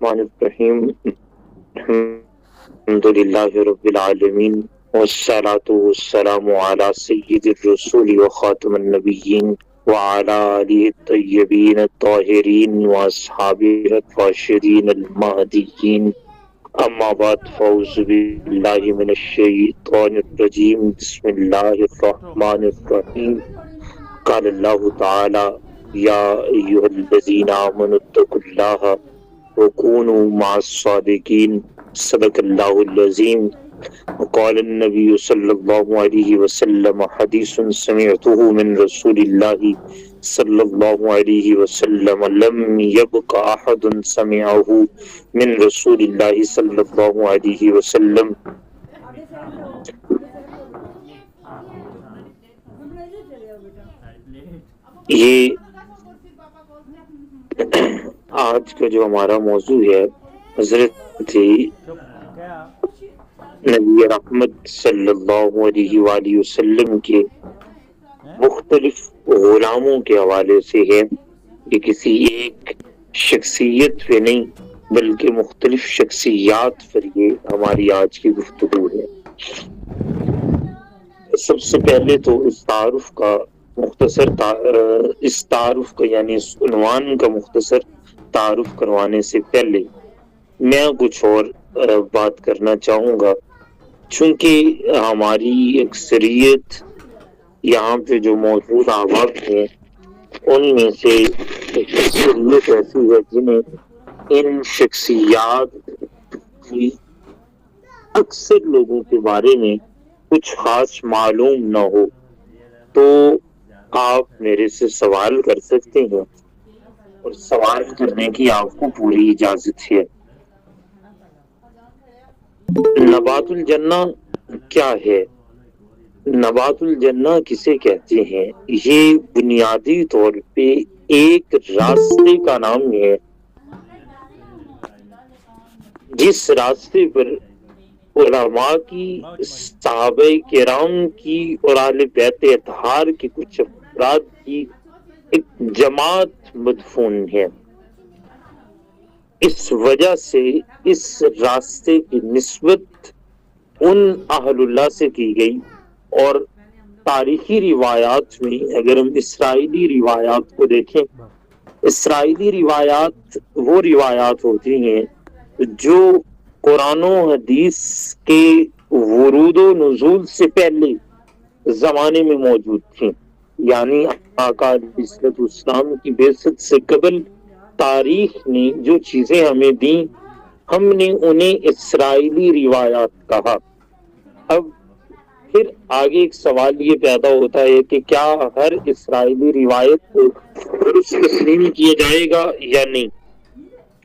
الرحمن الرحیم الحمد للہ رب العالمین والصلاة والسلام علی سید الرسول وخاتم النبیین وعلی آلہ الطیبین الطاہرین واصحابہ الراشدین المہدیین اما بعد فاعوذ باللہ من الشیطان الرجیم بسم اللہ الرحمن الرحیم قال اللہ تعالی یا ایھا الذین آمنوا اتقوا اللہ وکونوا مع الصادقین صدق اللہ العظیم وقال النبی صلی اللہ علیہ وسلم حدیث سمعته من رسول اللہ صلی اللہ علیہ وسلم لم يبق احد سمعه من رسول اللہ صلی اللہ علیہ وسلم یہ آج کا جو ہمارا موضوع ہے حضرت نبی رحمت صلی اللہ علیہ وآلہ وسلم کے مختلف غلاموں کے حوالے سے ہے. یہ کسی ایک شخصیت پہ نہیں بلکہ مختلف شخصیات پر یہ ہماری آج کی گفتگو ہے. سب سے پہلے تو اس تعارف کا یعنی اس عنوان کا مختصر تعارف کروانے سے پہلے میں کچھ اور بات کرنا چاہوں گا. چونکہ ہماری اکثریت یہاں پہ جو موجود احباب ہیں ان میں سے اکثریت ایسی ہے جنہیں ان شخصیات کی اکثر لوگوں کے بارے میں کچھ خاص معلوم نہ ہو. تو آپ میرے سے سوال کر سکتے ہیں اور سوال کرنے کی آپ کو پوری اجازت ہے. نبات الجنہ کیا ہے؟ نبات الجنہ کسے کہتے ہیں؟ یہ بنیادی طور پہ ایک راستے کا نام ہے جس راستے پر علماء کی، صحابہ کرام کی اور اہل بیت اطہار کی کچھ افراد کی ایک جماعت مدفون ہے. اس وجہ سے اس راستے کی نسبت ان اہل اللہ سے کی گئی. اور تاریخی روایات میں اگر ہم اسرائیلی روایات کو دیکھیں، اسرائیلی روایات وہ روایات ہوتی ہیں جو قرآن و حدیث کے ورود و نزول سے پہلے زمانے میں موجود تھیں. یعنی آقا علیہ السلام کی بعثت سے قبل تاریخ نے جو چیزیں ہمیں دیں ہم نے انہیں اسرائیلی روایات کہا. اب پھر آگے ایک سوال یہ پیدا ہوتا ہے کہ کیا ہر اسرائیلی روایت کو درست تسلیم کیا جائے گا یا نہیں؟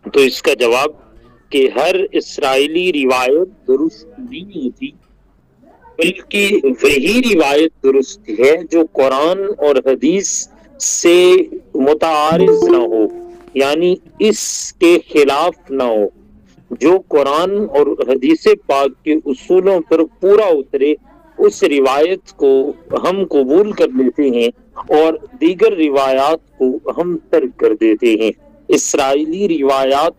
تو اس کا جواب کہ ہر اسرائیلی روایت درست نہیں ہوتی، بلکہ وہی روایت درست ہے جو قرآن اور حدیث سے متعارض نہ ہو، یعنی اس کے خلاف نہ ہو. جو قرآن اور حدیث پاک کے اصولوں پر پورا اترے اس روایت کو ہم قبول کر لیتے ہیں اور دیگر روایات کو ہم ترک کر دیتے ہیں. اسرائیلی روایات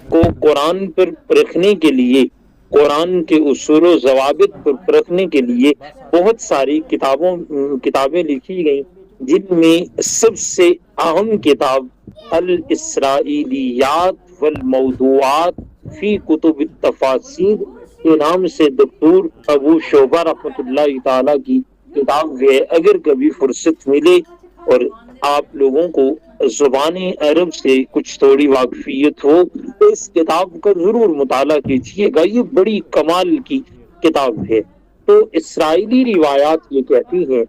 کو قرآن پر پرکھنے کے لیے، قرآن کے اصول و ضوابط پر پرکھنے کے لیے بہت ساری کتابیں لکھی گئیں، جن میں سب سے اہم کتاب الاسرائیلیات والموضوعات فی کتب التفاسیر کے نام سے دکتور ابو شعبہ رحمۃ اللہ تعالی کی کتاب ہے. اگر کبھی فرصت ملے اور آپ لوگوں کو زبان عرب سے کچھ تھوڑی واقفیت ہو تو اس کتاب کا ضرور مطالعہ کیجیے گا. یہ بڑی کمال کی کتاب ہے. تو اسرائیلی روایات یہ کہتی ہیں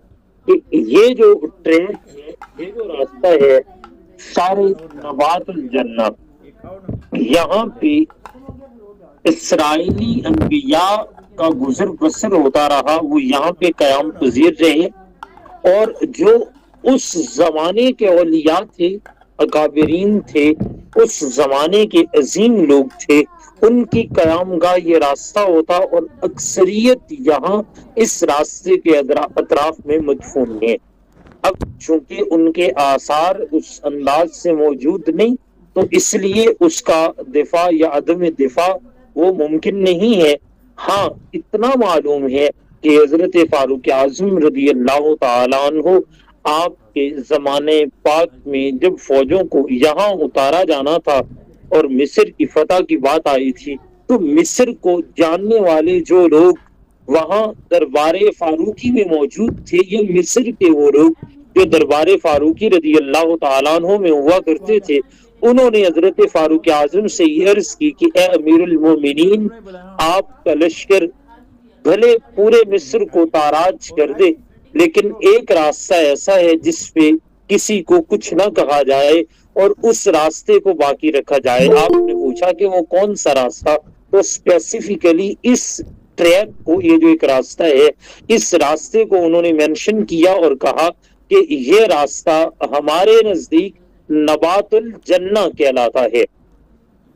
کہ یہ جو ٹریک ہے، یہ جو راستہ ہے سارے نبات الجنہ، یہاں پہ اسرائیلی انبیاء کا گزر بسر ہوتا رہا، وہ یہاں پہ قیام پذیر رہے. اور جو اس زمانے کے اولیاء تھے، اکابرین تھے، اس زمانے کے عظیم لوگ تھے، ان کی قیام گاہ یہ راستہ ہوتا اور اکثریت یہاں اس راستے کے اطراف میں مدفون ہیں. اب چونکہ ان کے آثار اس انداز سے موجود نہیں تو اس لیے اس کا دفاع یا عدم دفاع وہ ممکن نہیں ہے۔ ہاں اتنا معلوم ہے کہ حضرت فاروق اعظم رضی اللہ تعالیٰ عنہ آپ کے زمانے پاک میں جب فوجوں کو یہاں اتارا جانا تھا اور مصر کی فتح کی بات آئی تھی، تو مصر کو جاننے والے جو لوگ وہاں دربار فاروقی میں موجود تھے، یہ مصر کے وہ لوگ جو دربار فاروقی رضی اللہ تعالیٰ عنہ میں ہوا کرتے تھے، انہوں نے حضرت فاروق اعظم سے یہ عرض کی کہ اے امیر المومنین، آپ کا لشکر بھلے پورے مصر کو تاراج کر دے، لیکن ایک راستہ ایسا ہے جس پہ کسی کو کچھ نہ کہا جائے اور اس راستے کو باقی رکھا جائے۔ آپ نے پوچھا کہ وہ کون سا راستہ؟ تو اسپیسیفکلی اس ٹریک کو، یہ جو ایک راستہ ہے، اس راستے کو انہوں نے مینشن کیا اور کہا کہ یہ راستہ ہمارے نزدیک نبات الجنہ کہلاتا ہے۔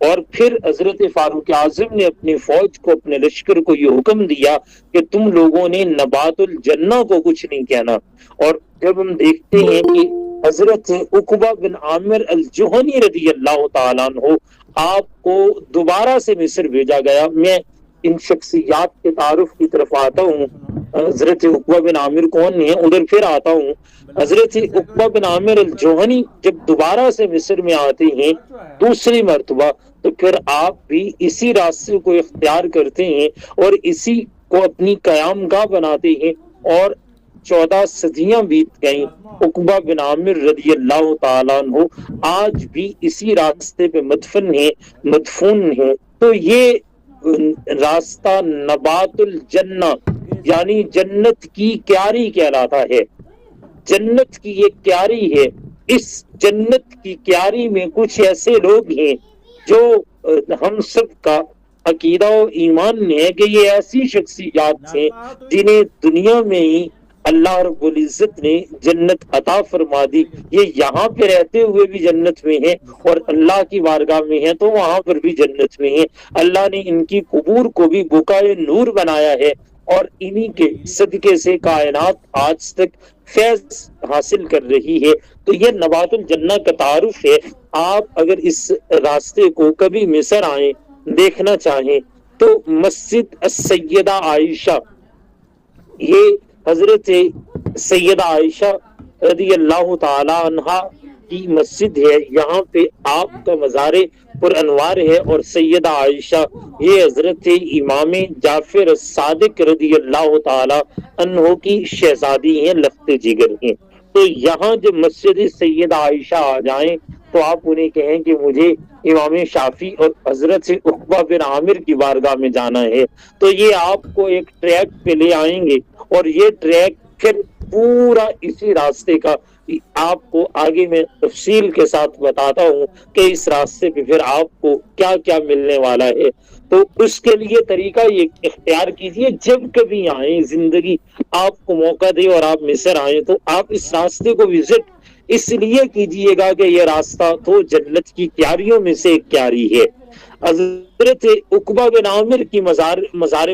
اور پھر حضرت فاروق اعظم نے اپنی فوج کو، اپنے لشکر کو یہ حکم دیا کہ تم لوگوں نے نبات الجنہ کو کچھ نہیں کہنا۔ اور جب ہم دیکھتے ہیں کہ حضرت عقبہ بن عامر الجہنی رضی اللہ تعالیٰ عنہ آپ کو دوبارہ سے مصر بھیجا گیا۔ میں ان شخصیات کے تعارف کی طرف آتا ہوں، حضرت عقبہ بن عامر کون ہے ادھر پھر آتا ہوں۔ حضرت عقبہ بن عامر الجہنی جب دوبارہ سے مصر میں آتے ہیں دوسری مرتبہ، تو پھر آپ بھی اسی راستے کو اختیار کرتے ہیں اور اسی کو اپنی قیام گاہ بناتے ہیں، اور 14 صدیاں بیت گئیں۔ عقبہ بن عامر رضی اللہ تعالیٰ عنہ آج بھی اسی راستے پہ مدفون ہیں۔ تو یہ راستہ نبات الجنہ یعنی جنت کی کیاری کہلاتا ہے۔ جنت کی یہ کیاری ہے۔ اس جنت کی کیاری میں کچھ ایسے لوگ ہیں جو ہم سب کا عقیدہ و ایمان ہے کہ یہ ایسی شخصیات ہیں جنہیں دنیا میں ہی اللہ رب العزت نے جنت عطا فرما دی۔ یہ یہاں پہ رہتے ہوئے بھی جنت میں ہیں اور اللہ کی بارگاہ میں ہیں تو وہاں پر بھی جنت میں ہیں۔ اللہ نے ان کی قبور کو بھی بقائے نور بنایا ہے، اور انہی کے صدقے سے کائنات آج تک فیض حاصل کر رہی ہے۔ تو یہ نبات الجنہ کا تعارف ہے۔ آپ اگر اس راستے کو کبھی مصر آئیں، دیکھنا چاہیں، تو مسجد السیدہ عائشہ، یہ حضرت سیدہ عائشہ رضی اللہ تعالی عنہا کی مسجد ہے۔ یہاں پہ آپ کا مزار پر انوار ہے، اور سیدہ عائشہ یہ حضرت امام جعفر الصادق رضی اللہ تعالی عنہ کی شہزادی ہیں، لخت جگر ہیں۔ تو یہاں جب مسجد سیدہ عائشہ آ جائیں تو آپ انہیں کہیں کہ مجھے امام شافعی اور حضرت عقبہ بن عامر کی بارگاہ میں جانا ہے، تو یہ آپ کو ایک ٹریک پہ لے آئیں گے، اور یہ ٹریک پھر پورا اسی راستے کا آپ کو آگے میں تفصیل کے ساتھ بتاتا ہوں کہ اس راستے پہ پھر آپ کو کیا کیا ملنے والا ہے۔ تو اس کے لیے طریقہ یہ اختیار کیجئے، جب کبھی آئیں، زندگی آپ کو موقع دے اور آپ مصر آئیں تو آپ اس راستے کو وزٹ اس لیے کیجئے گا کہ یہ راستہ تو جنت کی کیاریوں میں سے ایک کیاری ہے۔ حضرت عقبہ بن عامر کی مزار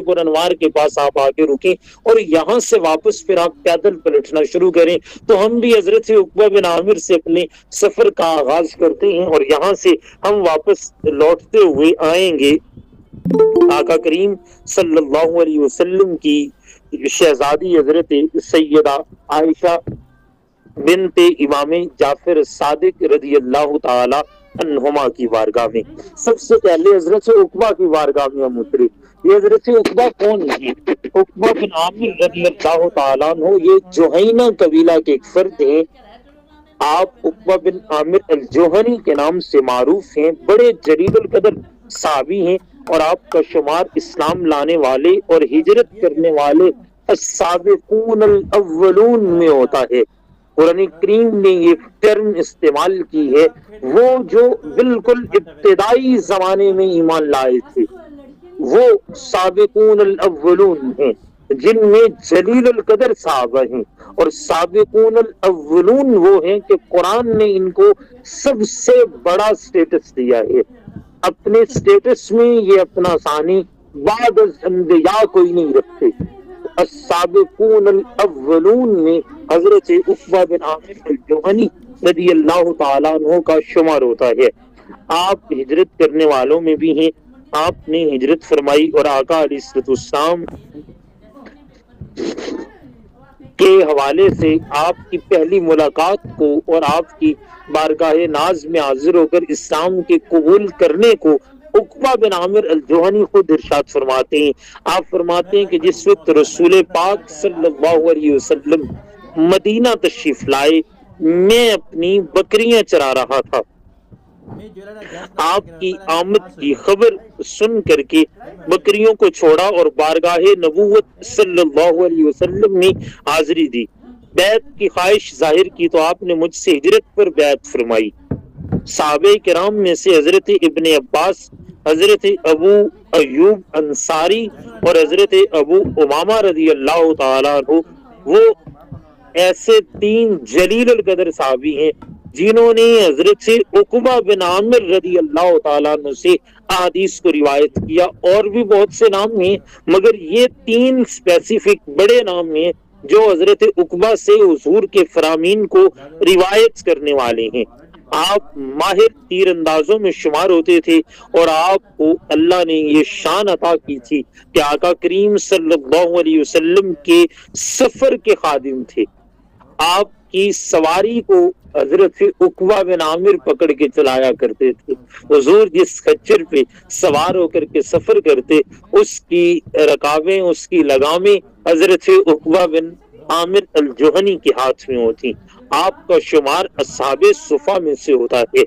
پر انوار کے پاس آپ آ کے رکیں، اور یہاں سے واپس پھر آپ پیدل پلٹنا شروع کریں۔ تو ہم بھی حضرت عقبہ بن عامر سے اپنے سفر کا آغاز کرتے ہیں، اور یہاں سے ہم واپس لوٹتے ہوئے آئیں گے آقا کریم صلی اللہ علیہ وسلم کی شہزادی حضرت سیدہ عائشہ بنت امام جعفر صادق رضی اللہ تعالی عنہما کی بارگاہ میں۔ سب سے پہلے حضرت عقبہ کی بارگاہ میں ہم اترے۔ یہ حضرت عقبہ کون ہے؟ عقبہ بن عامر رضی اللہ تعالیٰ عنہ یہ جوہینہ قبیلہ کے ایک فرد ہیں۔ آپ عقبہ بن عامر الجوہنی کے نام سے معروف ہیں، بڑے جلیل القدر صحابی ہیں، اور آپ کا شمار اسلام لانے والے اور ہجرت کرنے والے السابقون الاولون میں ہوتا ہے۔ قرآن کریم نے یہ ٹرم استعمال کی ہے، وہ جو بالکل ابتدائی زمانے میں ایمان لائے تھے وہ سابقون الاولون ہیں، جن میں جلیل القدر صحابہ ہیں، اور سابقون الاولون وہ ہیں کہ قرآن نے ان کو سب سے بڑا سٹیٹس دیا ہے۔ اپنے سٹیٹس میں یہ اپنا ثانی بعد الانبیاء کوئی نہیں رکھتے۔ السابقون الاولون میں حضرت عقبہ بن عامر الجوہنی رضی اللہ تعالیٰ عنہ کا شمار ہوتا ہے۔ آپ ہجرت کرنے والوں میں بھی ہیں، آپ نے ہجرت فرمائی اور آقا علیہ السلام کے حوالے سے آپ کی پہلی ملاقات کو اور آپ کی بارگاہ ناز میں حاضر ہو کر اسلام کے قبول کرنے کو عقبہ بن عامر الجوہنی خود ارشاد فرماتے ہیں۔ آپ فرماتے ہیں کہ جس وقت رسول پاک صلی اللہ علیہ وسلم مدینہ تشریف لائے، میں اپنی بکریاں چرا رہا تھا، آپ کی آمد کی خبر سن کر کے بکریوں کو چھوڑا اور بارگاہ نبوت صلی اللہ علیہ وسلم نے حاضری دی، بیعت کی خواہش ظاہر کی تو آپ نے مجھ سے ہجرت پر بیعت فرمائی۔ صحابہ کرام میں سے حضرت ابن عباس، حضرت ابو ایوب انصاری اور حضرت ابو امامہ رضی اللہ تعالیٰ عنہ وہ ایسے تین جلیل القدر صحابی ہیں جنہوں نے حضرت سے عقبہ بن عامر رضی اللہ تعالیٰ عنہ سے احادیث کو روایت کیا، اور بھی بہت سے نام ہیں مگر یہ تین اسپیسیفک بڑے نام ہیں جو حضرت عقبہ سے حضور کے فرامین کو روایت کرنے والے ہیں۔ آپ ماہر تیر اندازوں میں شمار ہوتے تھے اور آپ کو اللہ نے یہ شان عطا کی تھی کہ آقا کریم صلی اللہ علیہ وسلم کے سفر کے خادم تھے۔ آپ کی سواری کو حضرت عقبہ بن عامر پکڑ کے چلایا کرتے تھے۔ حضور جس خچر پہ سوار ہو کر کے سفر کرتے، اس کی رکابیں، اس کی لگامیں حضرت عقبہ بن عامر الجوہنی کے ہاتھ میں ہوتی۔ آپ کا شمار اصحاب صفا میں سے ہوتا ہے۔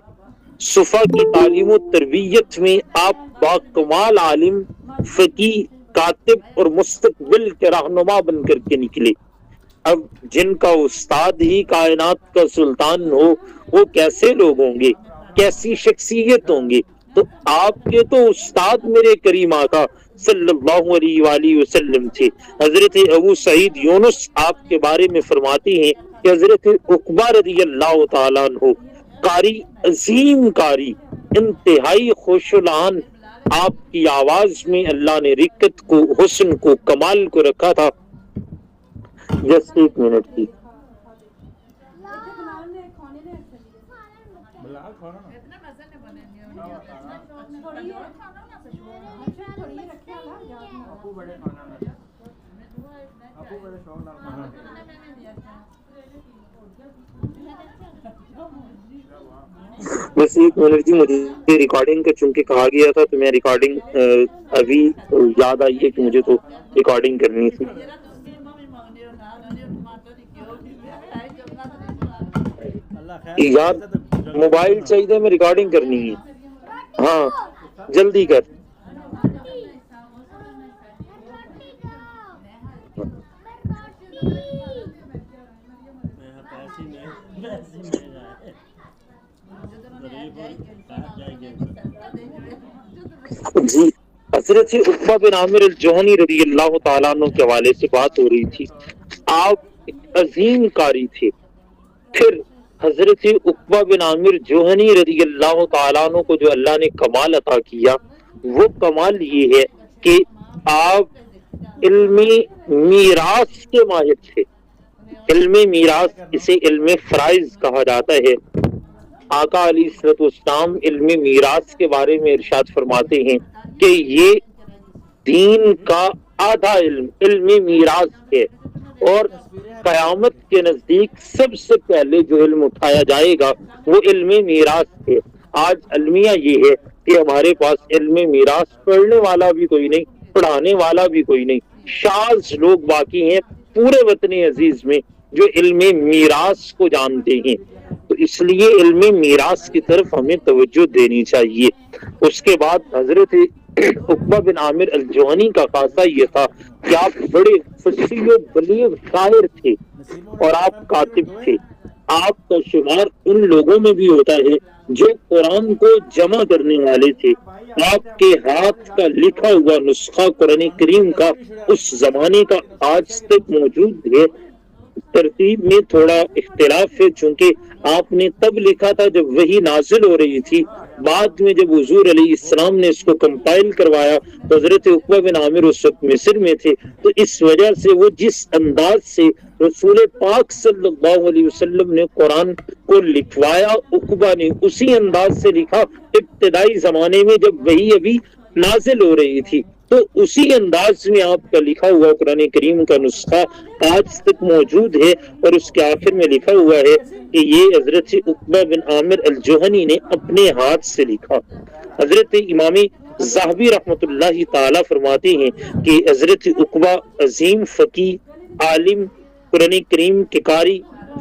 صفا کی تعلیم و تربیت میں آپ باکمال عالم، فقیہ، کاتب اور مستقبل کے رہنما بن کر کے نکلے۔ اب جن کا استاد ہی کائنات کا سلطان ہو، وہ کیسے لوگ ہوں گے، کیسی شخصیت ہوں گے؟ تو آپ کے تو استاد میرے کریم آقا صلی اللہ علیہ وآلہ وسلم تھے۔ حضرت ابو سعید یونس آپ کے بارے میں فرماتے ہیں کہ حضرت عقبہ رضی اللہ تعالیٰ عنہ قاری، عظیم قاری، انتہائی خوش العان، آپ کی آواز میں اللہ نے رقت کو، حسن کو، کمال کو رکھا تھا۔ جسٹ ایک منٹ کی بس ایک منٹ جی، مجھے ریکارڈنگ کا چونکہ کہا گیا تھا تو میں ریکارڈنگ ابھی یاد آئی ہے کہ مجھے تو ریکارڈنگ کرنی تھی۔ یار موبائل چاہیے، میں ریکارڈنگ کرنی ہے، ہاں جلدی کر۔ جی، حضرت عقبہ بن عامر الجوہنی رضی اللہ تعالیٰ عنہ کے حوالے سے بات ہو رہی تھی۔ آپ عظیم قاری تھے۔ پھر حضرت عقبہ بن عامر جوہنی رضی اللہ تعالیٰ عنہ کو جو اللہ نے کمال عطا کیا، وہ کمال یہ ہے کہ آپ علم میراث کے ماہر تھے۔ علم میراث، اسے علم فرائض کہا جاتا ہے۔ آقا علیہ الصلوۃ والسلام علم میراث کے بارے میں ارشاد فرماتے ہیں کہ یہ دین کا آدھا علم میراث ہے، اور قیامت کے نزدیک سب سے پہلے جو علم اٹھایا جائے گا وہ علم میراث ہے۔ آج المیہ یہ ہے کہ ہمارے پاس علم میراث پڑھنے والا بھی کوئی نہیں، پڑھانے والا بھی کوئی نہیں، شاذ لوگ باقی ہیں پورے وطن عزیز میں جو علم میراث کو جانتے ہیں۔ تو اس لیے علم میراث کی طرف ہمیں توجہ دینی چاہیے۔ اس کے بعد حضرت عقبہ بن عامر الجوہنی کا خاصہ یہ تھا کہ آپ بڑے فصیح و بلیغ شاعر تھے اور آپ کاتب تھے۔ آپ کا شمار ان لوگوں میں بھی ہوتا ہے جو قرآن کو جمع کرنے والے تھے۔ آپ کے ہاتھ کا لکھا ہوا نسخہ قرآن کریم کا اس زمانے کا آج تک موجود ہے۔ ترتیب میں تھوڑا اختلاف ہے، چونکہ آپ نے تب لکھا تھا جب وحی نازل ہو رہی تھی، بعد میں جب حضور علیہ السلام نے اس کو کمپائل کروایا تو حضرت عقبہ بن عامر اس وقت مصر میں تھے، تو اس وجہ سے وہ جس انداز سے رسول پاک صلی اللہ علیہ وسلم نے قرآن کو لکھوایا، عقبہ نے اسی انداز سے لکھا ابتدائی زمانے میں جب وحی ابھی نازل ہو رہی تھی، تو اسی انداز میں آپ کا لکھا ہوا قرآن کریم کا نسخہ آج تک موجود ہے، اور اس کے آخر میں لکھا ہوا ہے کہ یہ حضرت عقبہ بن عامر الجہنی نے اپنے ہاتھ سے لکھا۔ حضرت امام ذہبی رحمۃ اللہ تعالی فرماتے ہیں کہ حضرت عقبہ عظیم فقیہ، عالم، قرآن کریم کے قاری،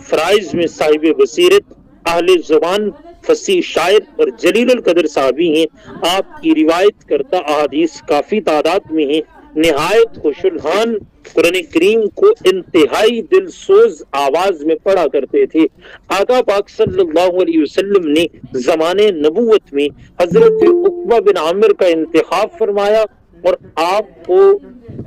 فرائض میں صاحب بصیرت، اہل زبان، فصیح شاعر اور جلیل القدر صحابی ہیں۔ آپ کی روایت کرتا احادیث کافی تعداد میں ہیں، نہایت خوش الحان قرآن کریم کو انتہائی دل سوز آواز میں پڑھا کرتے تھے۔ آقا پاک صلی اللہ علیہ وسلم نے زمانے نبوت میں حضرت عقبہ بن عامر کا انتخاب فرمایا اور آپ کو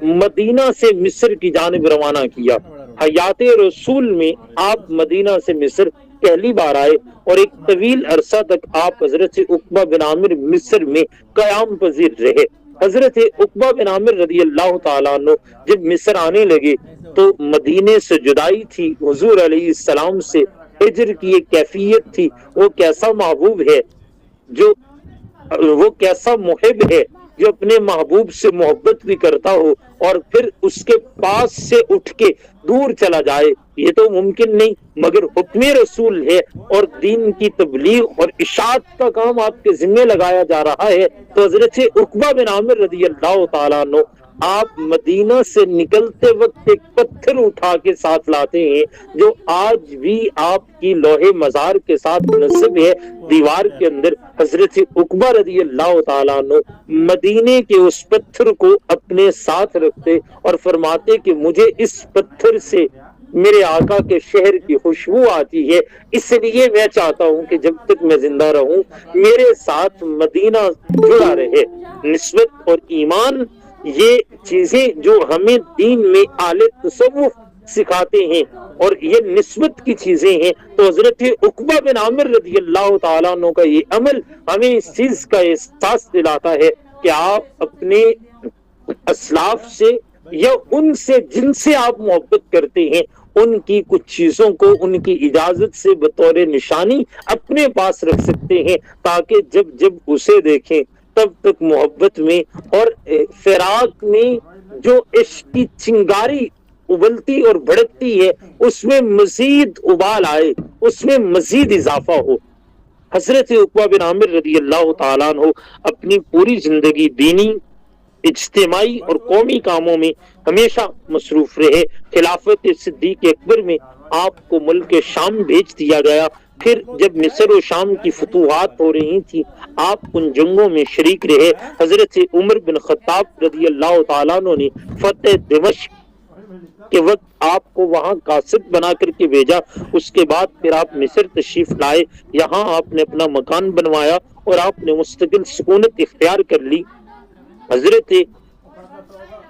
مدینہ سے مصر کی جانب روانہ کیا۔ حیات رسول میں آپ مدینہ سے مصر پہلی بار آئے اور ایک طویل عرصہ تک آپ حضرت عقبہ بن عامر مصر میں قیام پذیر رہے۔ حضرت عقبہ بن عامر رضی اللہ تعالیٰ عنہ جب مصر آنے لگے تو مدینے سے جدائی تھی، حضور علیہ السلام سے ہجر کی ایک کیفیت تھی، وہ کیسا محبوب ہے، وہ کیسا محب ہے جو اپنے محبوب سے محبت بھی کرتا ہو اور پھر اس کے پاس سے اٹھ کے دور چلا جائے، یہ تو ممکن نہیں، مگر حکم رسول ہے اور دین کی تبلیغ اور اشاعت کا کام آپ کے ذمہ لگایا جا رہا ہے۔ تو حضرت عقبہ بن عامر رضی اللہ تعالیٰ عنہ آپ مدینہ سے نکلتے وقت ایک پتھر اٹھا کے ساتھ لاتے ہیں جو آج بھی آپ کی لوح مزار کے ساتھ نصب ہے دیوار کے اندر۔ حضرت عقبہ رضی اللہ تعالیٰ عنہ مدینے کے اس پتھر کو اپنے ساتھ رکھتے اور فرماتے کہ مجھے اس پتھر سے میرے آقا کے شہر کی خوشبو آتی ہے، اس لیے میں چاہتا ہوں کہ جب تک میں زندہ رہوں میرے ساتھ مدینہ جڑا رہے۔ نسبت اور ایمان یہ چیزیں جو ہمیں دین میں اعلی تصوف سکھاتے ہیں اور یہ نسبت کی چیزیں ہیں، تو حضرت عقبہ بن عامر رضی اللہ تعالیٰ عنہ کا یہ عمل ہمیں اس چیز کا احساس دلاتا ہے کہ آپ اپنے اسلاف سے یا ان سے جن سے آپ محبت کرتے ہیں ان کی کچھ چیزوں کو ان کی اجازت سے بطور نشانی اپنے پاس رکھ سکتے ہیں، تاکہ جب جب اسے دیکھیں تب تک محبت میں اور فراق میں جو عشق کی چنگاری ابلتی اور بھڑکتی ہے اس میں مزید ابال آئے، اس میں مزید اضافہ ہو۔ حضرت عقبہ بن عامر رضی اللہ تعالیٰ عنہ اپنی پوری زندگی دینی، اجتماعی اور قومی کاموں میں ہمیشہ مصروف رہے۔ خلافت صدیق اکبر میں آپ کو ملک شام بھیج دیا گیا، پھر جب مصر و شام کی فتوحات ہو رہی تھی آپ ان جنگوں میں شریک رہے۔ حضرت عمر بن خطاب رضی اللہ تعالیٰ عنہ نے فتح دمشق کے وقت آپ کو وہاں قاصد بنا کر کے بھیجا، اس کے بعد پھر آپ مصر تشریف لائے، یہاں آپ نے اپنا مکان بنوایا اور آپ نے مستقل سکونت اختیار کر لی۔ حضرت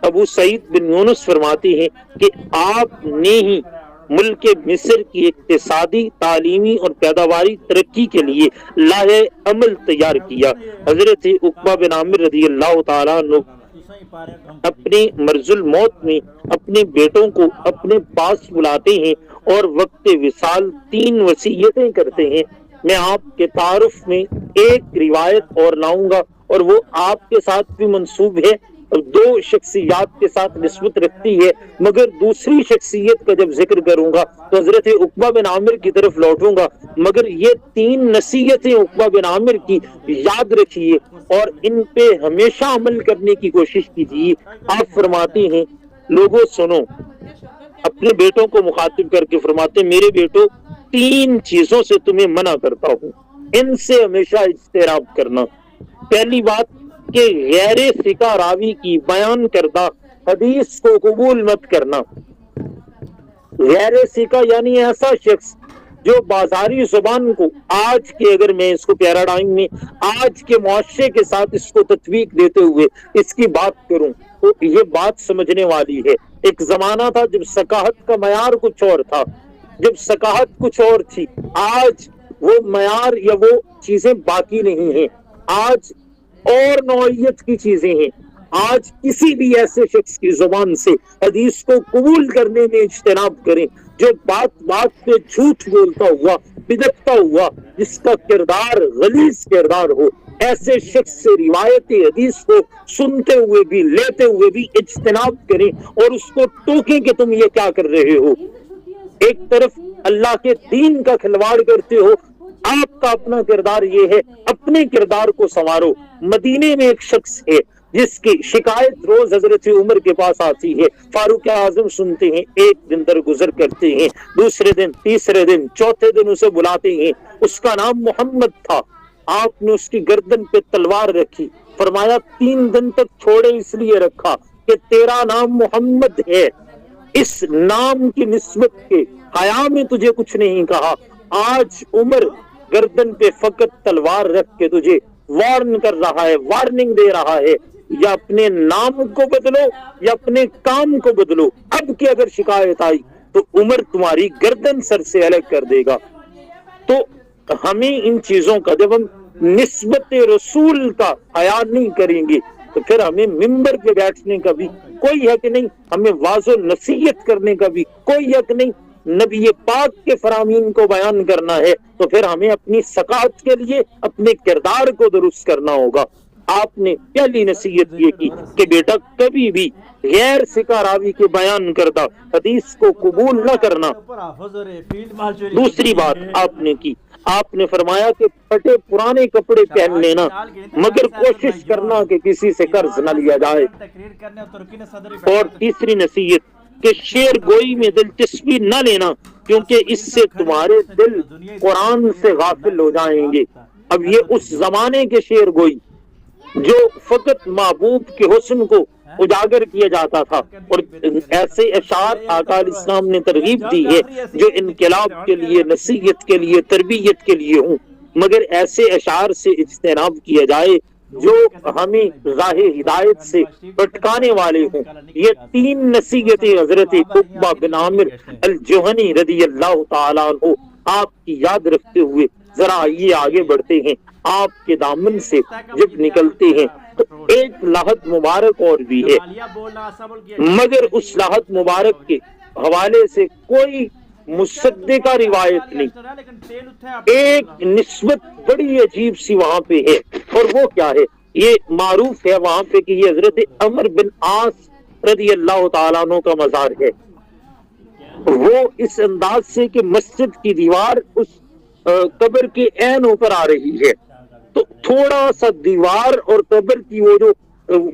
ابو سعید بن یونس فرماتے ہیں کہ آپ نے ہی ملک مصر کی اقتصادی، تعلیمی اور پیداواری ترقی کے لیے لائحہ عمل تیار کیا۔ حضرت عقبہ بن عامر رضی اللہ تعالیٰ عنہ اپنے مرض الموت میں اپنے بیٹوں کو اپنے پاس بلاتے ہیں اور وقت وصال 3 وصیتیں کرتے ہیں۔ میں آپ کے تعارف میں ایک روایت اور لاؤں گا اور وہ آپ کے ساتھ بھی منسوب ہے، 2 شخصیات کے ساتھ نسبت رکھتی ہے، مگر دوسری شخصیت کا جب ذکر کروں گا تو حضرت عقبہ بن عامر کی طرف لوٹوں گا، مگر یہ 3 نصیحتیں عقبہ بن عامر کی یاد رکھیے اور ان پہ ہمیشہ عمل کرنے کی کوشش کیجیے۔ آپ فرماتے ہیں لوگوں سنو، اپنے بیٹوں کو مخاطب کر کے فرماتے میرے بیٹوں 3 چیزوں سے تمہیں منع کرتا ہوں، ان سے ہمیشہ اجتناب کرنا۔ پہلی بات کہ غیر ثقہ راوی کی بیان کردہ حدیث کو قبول مت کرنا۔ غیر ثقہ یعنی ایسا شخص جو بازاری زبان کو آج کے، اگر میں اس کو پیراڈائم میں آج کے معاشرے کے ساتھ اس کو تطبیق دیتے ہوئے اس کی بات کروں تو یہ بات سمجھنے والی ہے۔ ایک زمانہ تھا جب ثقافت کا معیار کچھ اور تھا، جب ثقافت کچھ اور تھی۔ آج وہ معیار یا وہ چیزیں باقی نہیں ہیں، آج اور نوعیت کی چیزیں ہیں۔ آج کسی بھی ایسے شخص کی زبان سے حدیث کو قبول کرنے میں اجتناب کریں جو بات بات پہ جھوٹ بولتا ہوا، بدعتا ہوا، جس کا کردار غلیظ کردار ہو، ایسے شخص سے روایت حدیث کو سنتے ہوئے بھی لیتے ہوئے بھی اجتناب کریں اور اس کو ٹوکیں کہ تم یہ کیا کر رہے ہو۔ ایک طرف اللہ کے دین کا کھلواڑ کرتے ہو، آپ کا اپنا کردار یہ ہے، اپنے کردار کو سنوارو۔ مدینے میں ایک شخص ہے جس کی شکایت روز حضرت عمر کے پاس آتی ہے، فاروق اعظم سنتے ہیں، ایک دن درگزر کرتے ہیں، دوسرے دن، تیسرے دن، چوتھے دن اسے بلاتے ہیں۔ اس کا نام محمد تھا، آپ نے اس کی گردن پہ تلوار رکھی، فرمایا 3 دن تک چھوڑے اس لیے رکھا کہ تیرا نام محمد ہے، اس نام کی نسبت کے حیا میں تجھے کچھ نہیں کہا۔ آج عمر گردن پہ فقط تلوار رکھ کے تجھے وارن کر رہا ہے، وارننگ دے رہا ہے، یا اپنے نام کو بدلو یا اپنے کام کو بدلو۔ اب کی اگر شکایت آئی تو عمر تمہاری گردن سر سے الگ کر دے گا۔ تو ہمیں ان چیزوں کا، جب ہم نسبت رسول کا حیا نہیں کریں گے تو پھر ہمیں ممبر پہ بیٹھنے کا بھی کوئی حق نہیں، ہمیں واعظ و نصیحت کرنے کا بھی کوئی حق نہیں، نبی پاک کے فرامین کو بیان کرنا ہے تو پھر ہمیں اپنی ثقافت کے لیے اپنے کردار کو درست کرنا ہوگا۔ آپ نے پہلی نصیحت یہ کی کہ بیٹا کبھی بھی غیر ثقہ راوی کے بیان کردہ حدیث کو قبول نہ کرنا۔ دوسری بات آپ نے کی، آپ نے فرمایا کہ پھٹے پرانے کپڑے پہن لینا مگر کوشش کرنا کہ کسی سے قرض نہ لیا جائے۔ اور تیسری نصیحت کہ شعر گوئی میں دلچسپی نہ لینا کیونکہ اس سے تمہارے دل قرآن سے غافل ہو جائیں گے۔ اب یہ اس زمانے کے شعر گوئی جو فقط محبوب کے حسن کو اجاگر کیا جاتا تھا، اور ایسے اشعار آقا علیہ السلام نے ترغیب دی ہے جو انقلاب کے لیے، نصیحت کے لیے، تربیت کے لیے ہوں، مگر ایسے اشعار سے اجتناب کیا جائے جو ہمیں راہ ہدایت سے بھٹکانے والے ہوں۔ یہ 3 نصیحتیں حضرت عقبہ بن عامر الجہنی رضی اللہ تعالیٰ عنہ آپ کی یاد رکھتے ہوئے ذرا یہ آگے بڑھتے ہیں۔ آپ کے دامن سے جب نکلتے ہیں تو ایک لحظ مبارک اور بھی ہے، مگر اس لحظ مبارک کے حوالے سے کوئی مصدقہ روایت نہیں۔ ایک نسبت بڑی عجیب سی وہاں پہ ہے، اور وہ کیا ہے؟ یہ معروف ہے وہاں پہ کہ یہ حضرت عمر بن عاص رضی اللہ تعالیٰ عنہ کا مزار ہے۔ وہ اس انداز سے کہ مسجد کی دیوار اس قبر کے عین اوپر آ رہی ہے، تو تھوڑا سا دیوار اور قبر کی وہ جو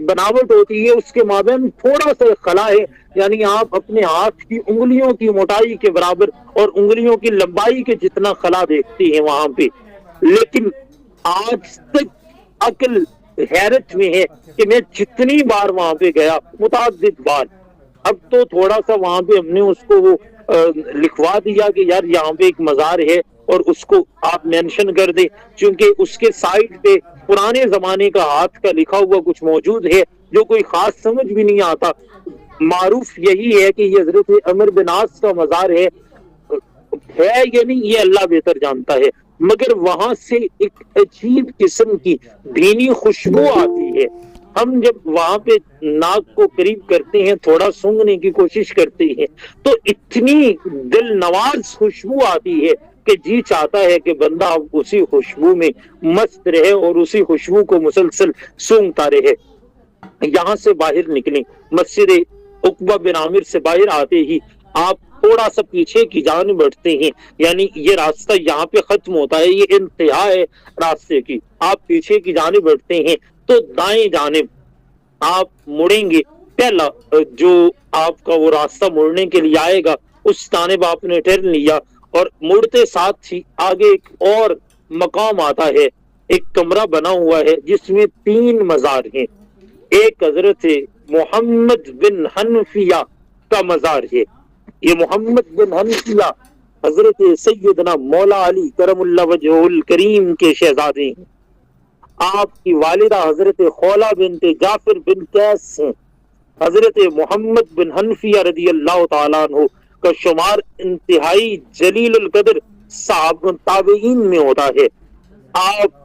بناوٹ ہوتی ہے اس کے مابین تھوڑا سا خلا ہے، یعنی آپ اپنے ہاتھ کی انگلیوں کی موٹائی کے برابر اور انگلیوں کی لمبائی کے جتنا خلا دیکھتے ہیں وہاں پہ۔ لیکن آج تک عقل حیرت میں ہے کہ میں جتنی بار وہاں پہ گیا، متعدد بار، اب تو تھوڑا سا وہاں پہ ہم نے اس کو وہ لکھوا دیا کہ یار یہاں پہ ایک مزار ہے اور اس کو آپ مینشن کر دیں، چونکہ اس کے سائڈ پہ پرانے زمانے کا ہاتھ کا لکھا ہوا کچھ موجود ہے جو کوئی خاص سمجھ بھی نہیں آتا۔ معروف یہی ہے کہ یہ حضرت عمر بن عاص کا مزار ہے یا نہیں یہ اللہ بہتر جانتا ہے، مگر وہاں سے ایک عجیب قسم کی بھینی خوشبو آتی ہے۔ ہم جب وہاں پہ ناک کو قریب کرتے ہیں، تھوڑا سونگھنے کی کوشش کرتے ہیں تو اتنی دل نواز خوشبو آتی ہے کہ جی چاہتا ہے کہ بندہ اسی خوشبو میں مست رہے اور اسی خوشبو کو مسلسل سونگتا رہے۔ یہاں سے باہر نکلیں، مسجد عقبہ بن عامر سے باہر آتے ہی آپ تھوڑا سا پیچھے کی جانب بڑھتے ہیں، یعنی یہ راستہ یہاں پہ ختم ہوتا ہے، یہ انتہا ہے راستے کی۔ آپ پیچھے کی جانب بڑھتے ہیں تو دائیں جانب آپ مڑیں گے، پہلا جو آپ کا وہ راستہ مڑنے کے لیے آئے گا اس جانب آپ نے ٹرن لیا، اور مڑتے ساتھ ہی آگے ایک اور مقام آتا ہے، ایک کمرہ بنا ہوا ہے جس میں 3 مزار ہیں۔ ایک حضرت محمد بن حنفیہ کا مزار ہے، یہ محمد بن حنفیہ حضرت سیدنا مولا علی کرم اللہ وجہہ الکریم کے شہزادے ہیں۔ آپ کی والدہ حضرت خولہ بنت جعفر بن قیس ہیں، حضرت محمد بن حنفیہ رضی اللہ تعالیٰ عنہ کا شمار انتہائی جلیل القدر تابعین میں ہوتا ہے۔ آپ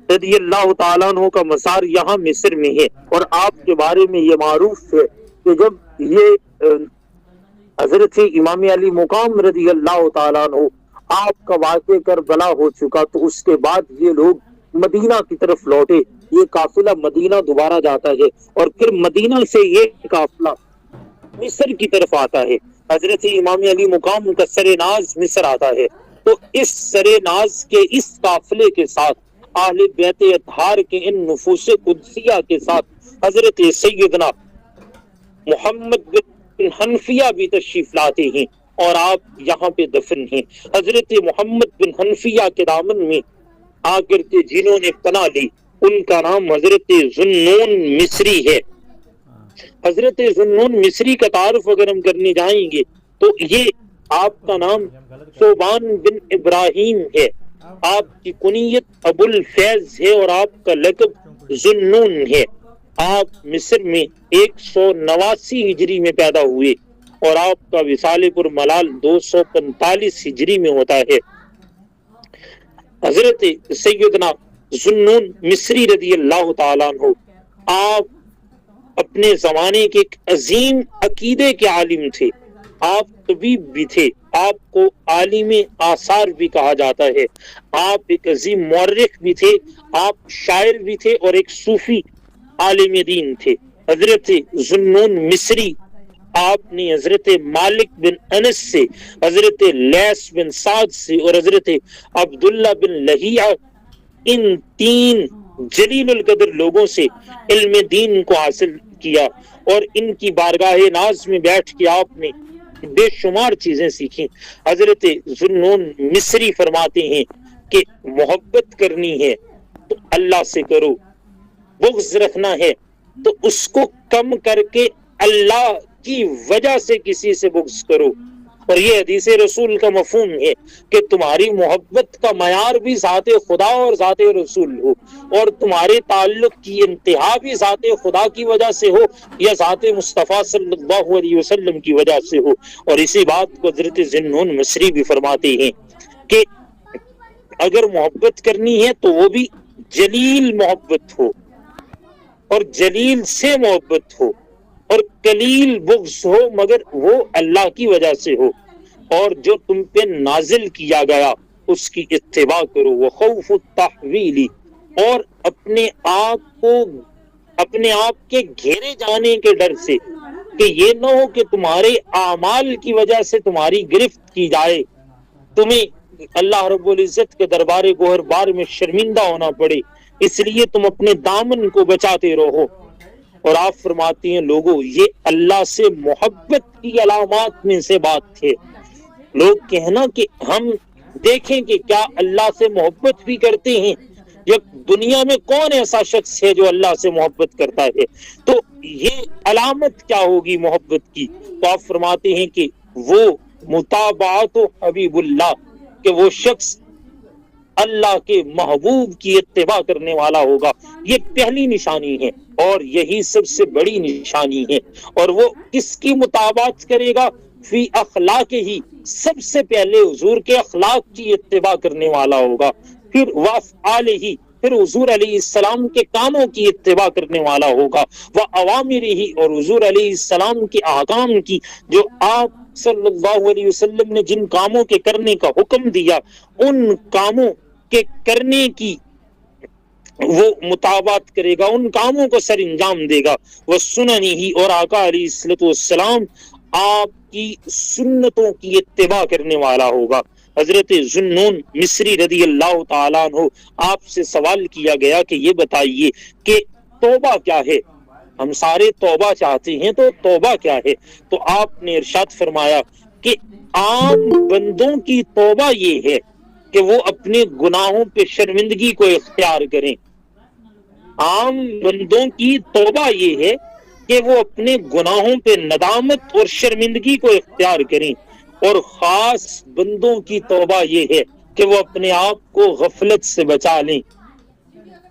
رضی اللہ تعالیٰ عنہ کا مزار یہاں مصر میں ہے، اور آپ کے بارے میں یہ معروف ہے کہ جب یہ حضرت امام علی مقام رضی اللہ تعالیٰ عنہ آپ کا واقع کربلا ہو چکا تو اس کے بعد یہ لوگ مدینہ کی طرف لوٹے۔ یہ قافلہ مدینہ دوبارہ جاتا ہے اور پھر مدینہ سے یہ قافلہ مصر کی طرف آتا ہے۔ حضرت امام علی مقام کا سر ناز مصر آتا ہے، تو اس سر ناز کے اس قافلے کے ساتھ اہل بیت اطہار کے ان نفوس قدسیہ کے ساتھ حضرت سیدنا محمد بن حنفیہ بھی تشریف لاتے ہیں اور آپ یہاں پہ دفن ہیں۔ حضرت محمد بن حنفیہ کے دامن میں آ کر کے جنہوں نے پناہ لی ان کا نام حضرت ذوالنون مصری ہے۔ حضرت ذوالنون مصری کا تعارف اگر ہم کرنے جائیں گے تو یہ آپ کا نام صوبان بن ابراہیم ہے، آپ کی کنیت ابو الفیض ہے اور آپ کا لقب ذوالنون ہے۔ آپ مصر میں 189 ہجری میں پیدا ہوئے اور آپ کا وصال پر ملال 245 ہجری میں ہوتا ہے۔ حضرت سیدنا ذوالنون مصری رضی اللہ تعالیٰ عنہ آپ اپنے زمانے کے ایک عظیم عقیدے کے عالم تھے، آپ طبیب بھی تھے، آپ کو عالم آثار بھی کہا جاتا ہے، آپ ایک عظیم مورخ بھی تھے، آپ شاعر بھی تھے اور ایک صوفی عالم دین تھے۔ حضرت ذوالنون مصری آپ نے حضرت مالک بن انس سے، حضرت لیث بن سعد سے اور حضرت عبداللہ بن لہیعہ ان 3 جلیل القدر لوگوں سے علم دین کو حاصل کیا اور ان کی بارگاہ ناز میں بیٹھ کے آپ نے بے شمار چیزیں سیکھی۔ حضرت ذوالنون مصری فرماتے ہیں کہ محبت کرنی ہے تو اللہ سے کرو، بغض رکھنا ہے تو اس کو کم کر کے اللہ کی وجہ سے کسی سے بغض کرو۔ اور یہ حدیث رسول کا مفہوم ہے کہ تمہاری محبت کا معیار بھی ذات خدا اور ذات رسول ہو، اور تمہارے تعلق کی انتہا بھی ذات خدا کی وجہ سے ہو یا ذات مصطفیٰ صلی اللہ علیہ وسلم کی وجہ سے ہو۔ اور اسی بات کو حضرت ذوالنون مصری بھی فرماتے ہیں کہ اگر محبت کرنی ہے تو وہ بھی جلیل محبت ہو اور جلیل سے محبت ہو، اور قلیل بغض ہو مگر وہ اللہ کی وجہ سے ہو، اور جو تم پہ نازل کیا گیا اس کی اتباع کرو۔ وخوف التحویل، اور اپنے آپ کے گھیرے جانے کے ڈر سے کہ یہ نہ ہو کہ تمہارے اعمال کی وجہ سے تمہاری گرفت کی جائے، تمہیں اللہ رب العزت کے دربار گوہر بار میں شرمندہ ہونا پڑے، اس لیے تم اپنے دامن کو بچاتے رہو۔ اور آپ فرماتی ہیں لوگوں یہ اللہ سے محبت کی علامات میں سے بات ہے۔ لوگ کہنا کہ ہم دیکھیں کہ کیا اللہ سے محبت بھی کرتے ہیں، یا دنیا میں کون ایسا شخص ہے جو اللہ سے محبت کرتا ہے، تو یہ علامت کیا ہوگی محبت کی؟ تو آپ فرماتے ہیں کہ وہ متابعت حبیب اللہ، کہ وہ شخص اللہ کے محبوب کی اتباع کرنے والا ہوگا۔ یہ پہلی نشانی ہے اور یہی سب سے بڑی نشانی ہے۔ اور وہ کس کی مطابقت کرے گا؟ فی اخلاق ہی، سب سے پہلے حضور کے اخلاق کی اتباع کرنے والا ہوگا، پھر وافعال ہی، پھر حضور علیہ السلام کے کاموں کی اتباع کرنے والا ہوگا، وأوامر ہی، اور حضور علیہ السلام کے احکام کی، جو آپ صلی اللہ علیہ وسلم نے جن کاموں کے کرنے کا حکم دیا ان کاموں کے کرنے کی وہ مطابقت کرے گا، ان کاموں کو سر انجام دے گا۔ وہ سننی ہی، اور آقا علیہ السلام آپ کی سنتوں کی اتباع کرنے والا ہوگا۔ حضرت ذوالنون مصری رضی اللہ تعالیٰ عنہ آپ سے سوال کیا گیا کہ یہ بتائیے کہ توبہ کیا ہے؟ ہم سارے توبہ چاہتے ہیں، تو توبہ کیا ہے؟ تو آپ نے ارشاد فرمایا کہ عام بندوں کی توبہ یہ ہے کہ وہ اپنے گناہوں پہ شرمندگی کو اختیار کریں۔ عام بندوں کی توبہ یہ ہے کہ وہ اپنے گناہوں پہ ندامت اور شرمندگی کو اختیار کریں، اور خاص بندوں کی توبہ یہ ہے کہ وہ اپنے آپ کو غفلت سے بچا لیں۔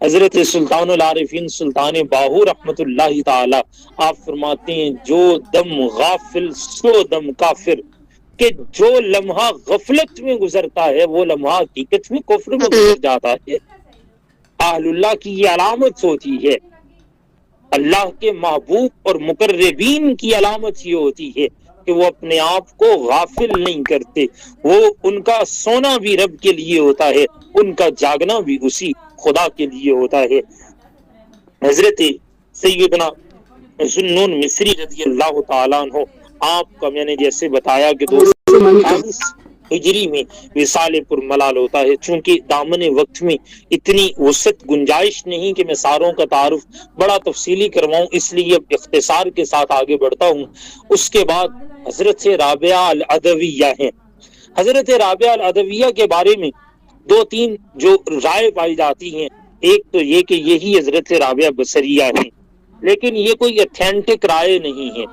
حضرت سلطان العارفین سلطان باہو رحمت اللہ تعالی آپ فرماتے ہیں جو دم غافل سو دم کافر، کہ جو لمحہ غفلت میں گزرتا ہے وہ لمحہ حقیقت میں کفر میں گزر جاتا ہے۔ اہل اللہ کی یہ علامت ہوتی ہے، اللہ کے محبوب اور مقربین کی علامت یہ ہوتی ہے کہ وہ اپنے آپ کو غافل نہیں کرتے، وہ ان کا سونا بھی رب کے لیے ہوتا ہے، ان کا جاگنا بھی اسی خدا کے لیے ہوتا ہے۔ حضرت سیدنا ذوالنون مصری رضی اللہ تعالیٰ عنہ، آپ کا میں نے جیسے بتایا کہ 248 ہجری میں وصال پر ملال ہوتا ہے۔ چونکہ دامن وقت میں اتنی وسعت گنجائش نہیں کہ میں ساروں کا تعارف بڑا تفصیلی کرواؤں، اس لیے اب اختصار کے ساتھ آگے بڑھتا ہوں۔ اس کے بعد حضرت رابعہ العدویہ ہیں۔ حضرت رابعہ العدویہ کے بارے میں دو تین جو رائے پائی جاتی ہیں، ایک تو یہ کہ یہی حضرت رابعہ بصریہ ہیں، لیکن یہ کوئی اتھینٹک رائے نہیں ہے۔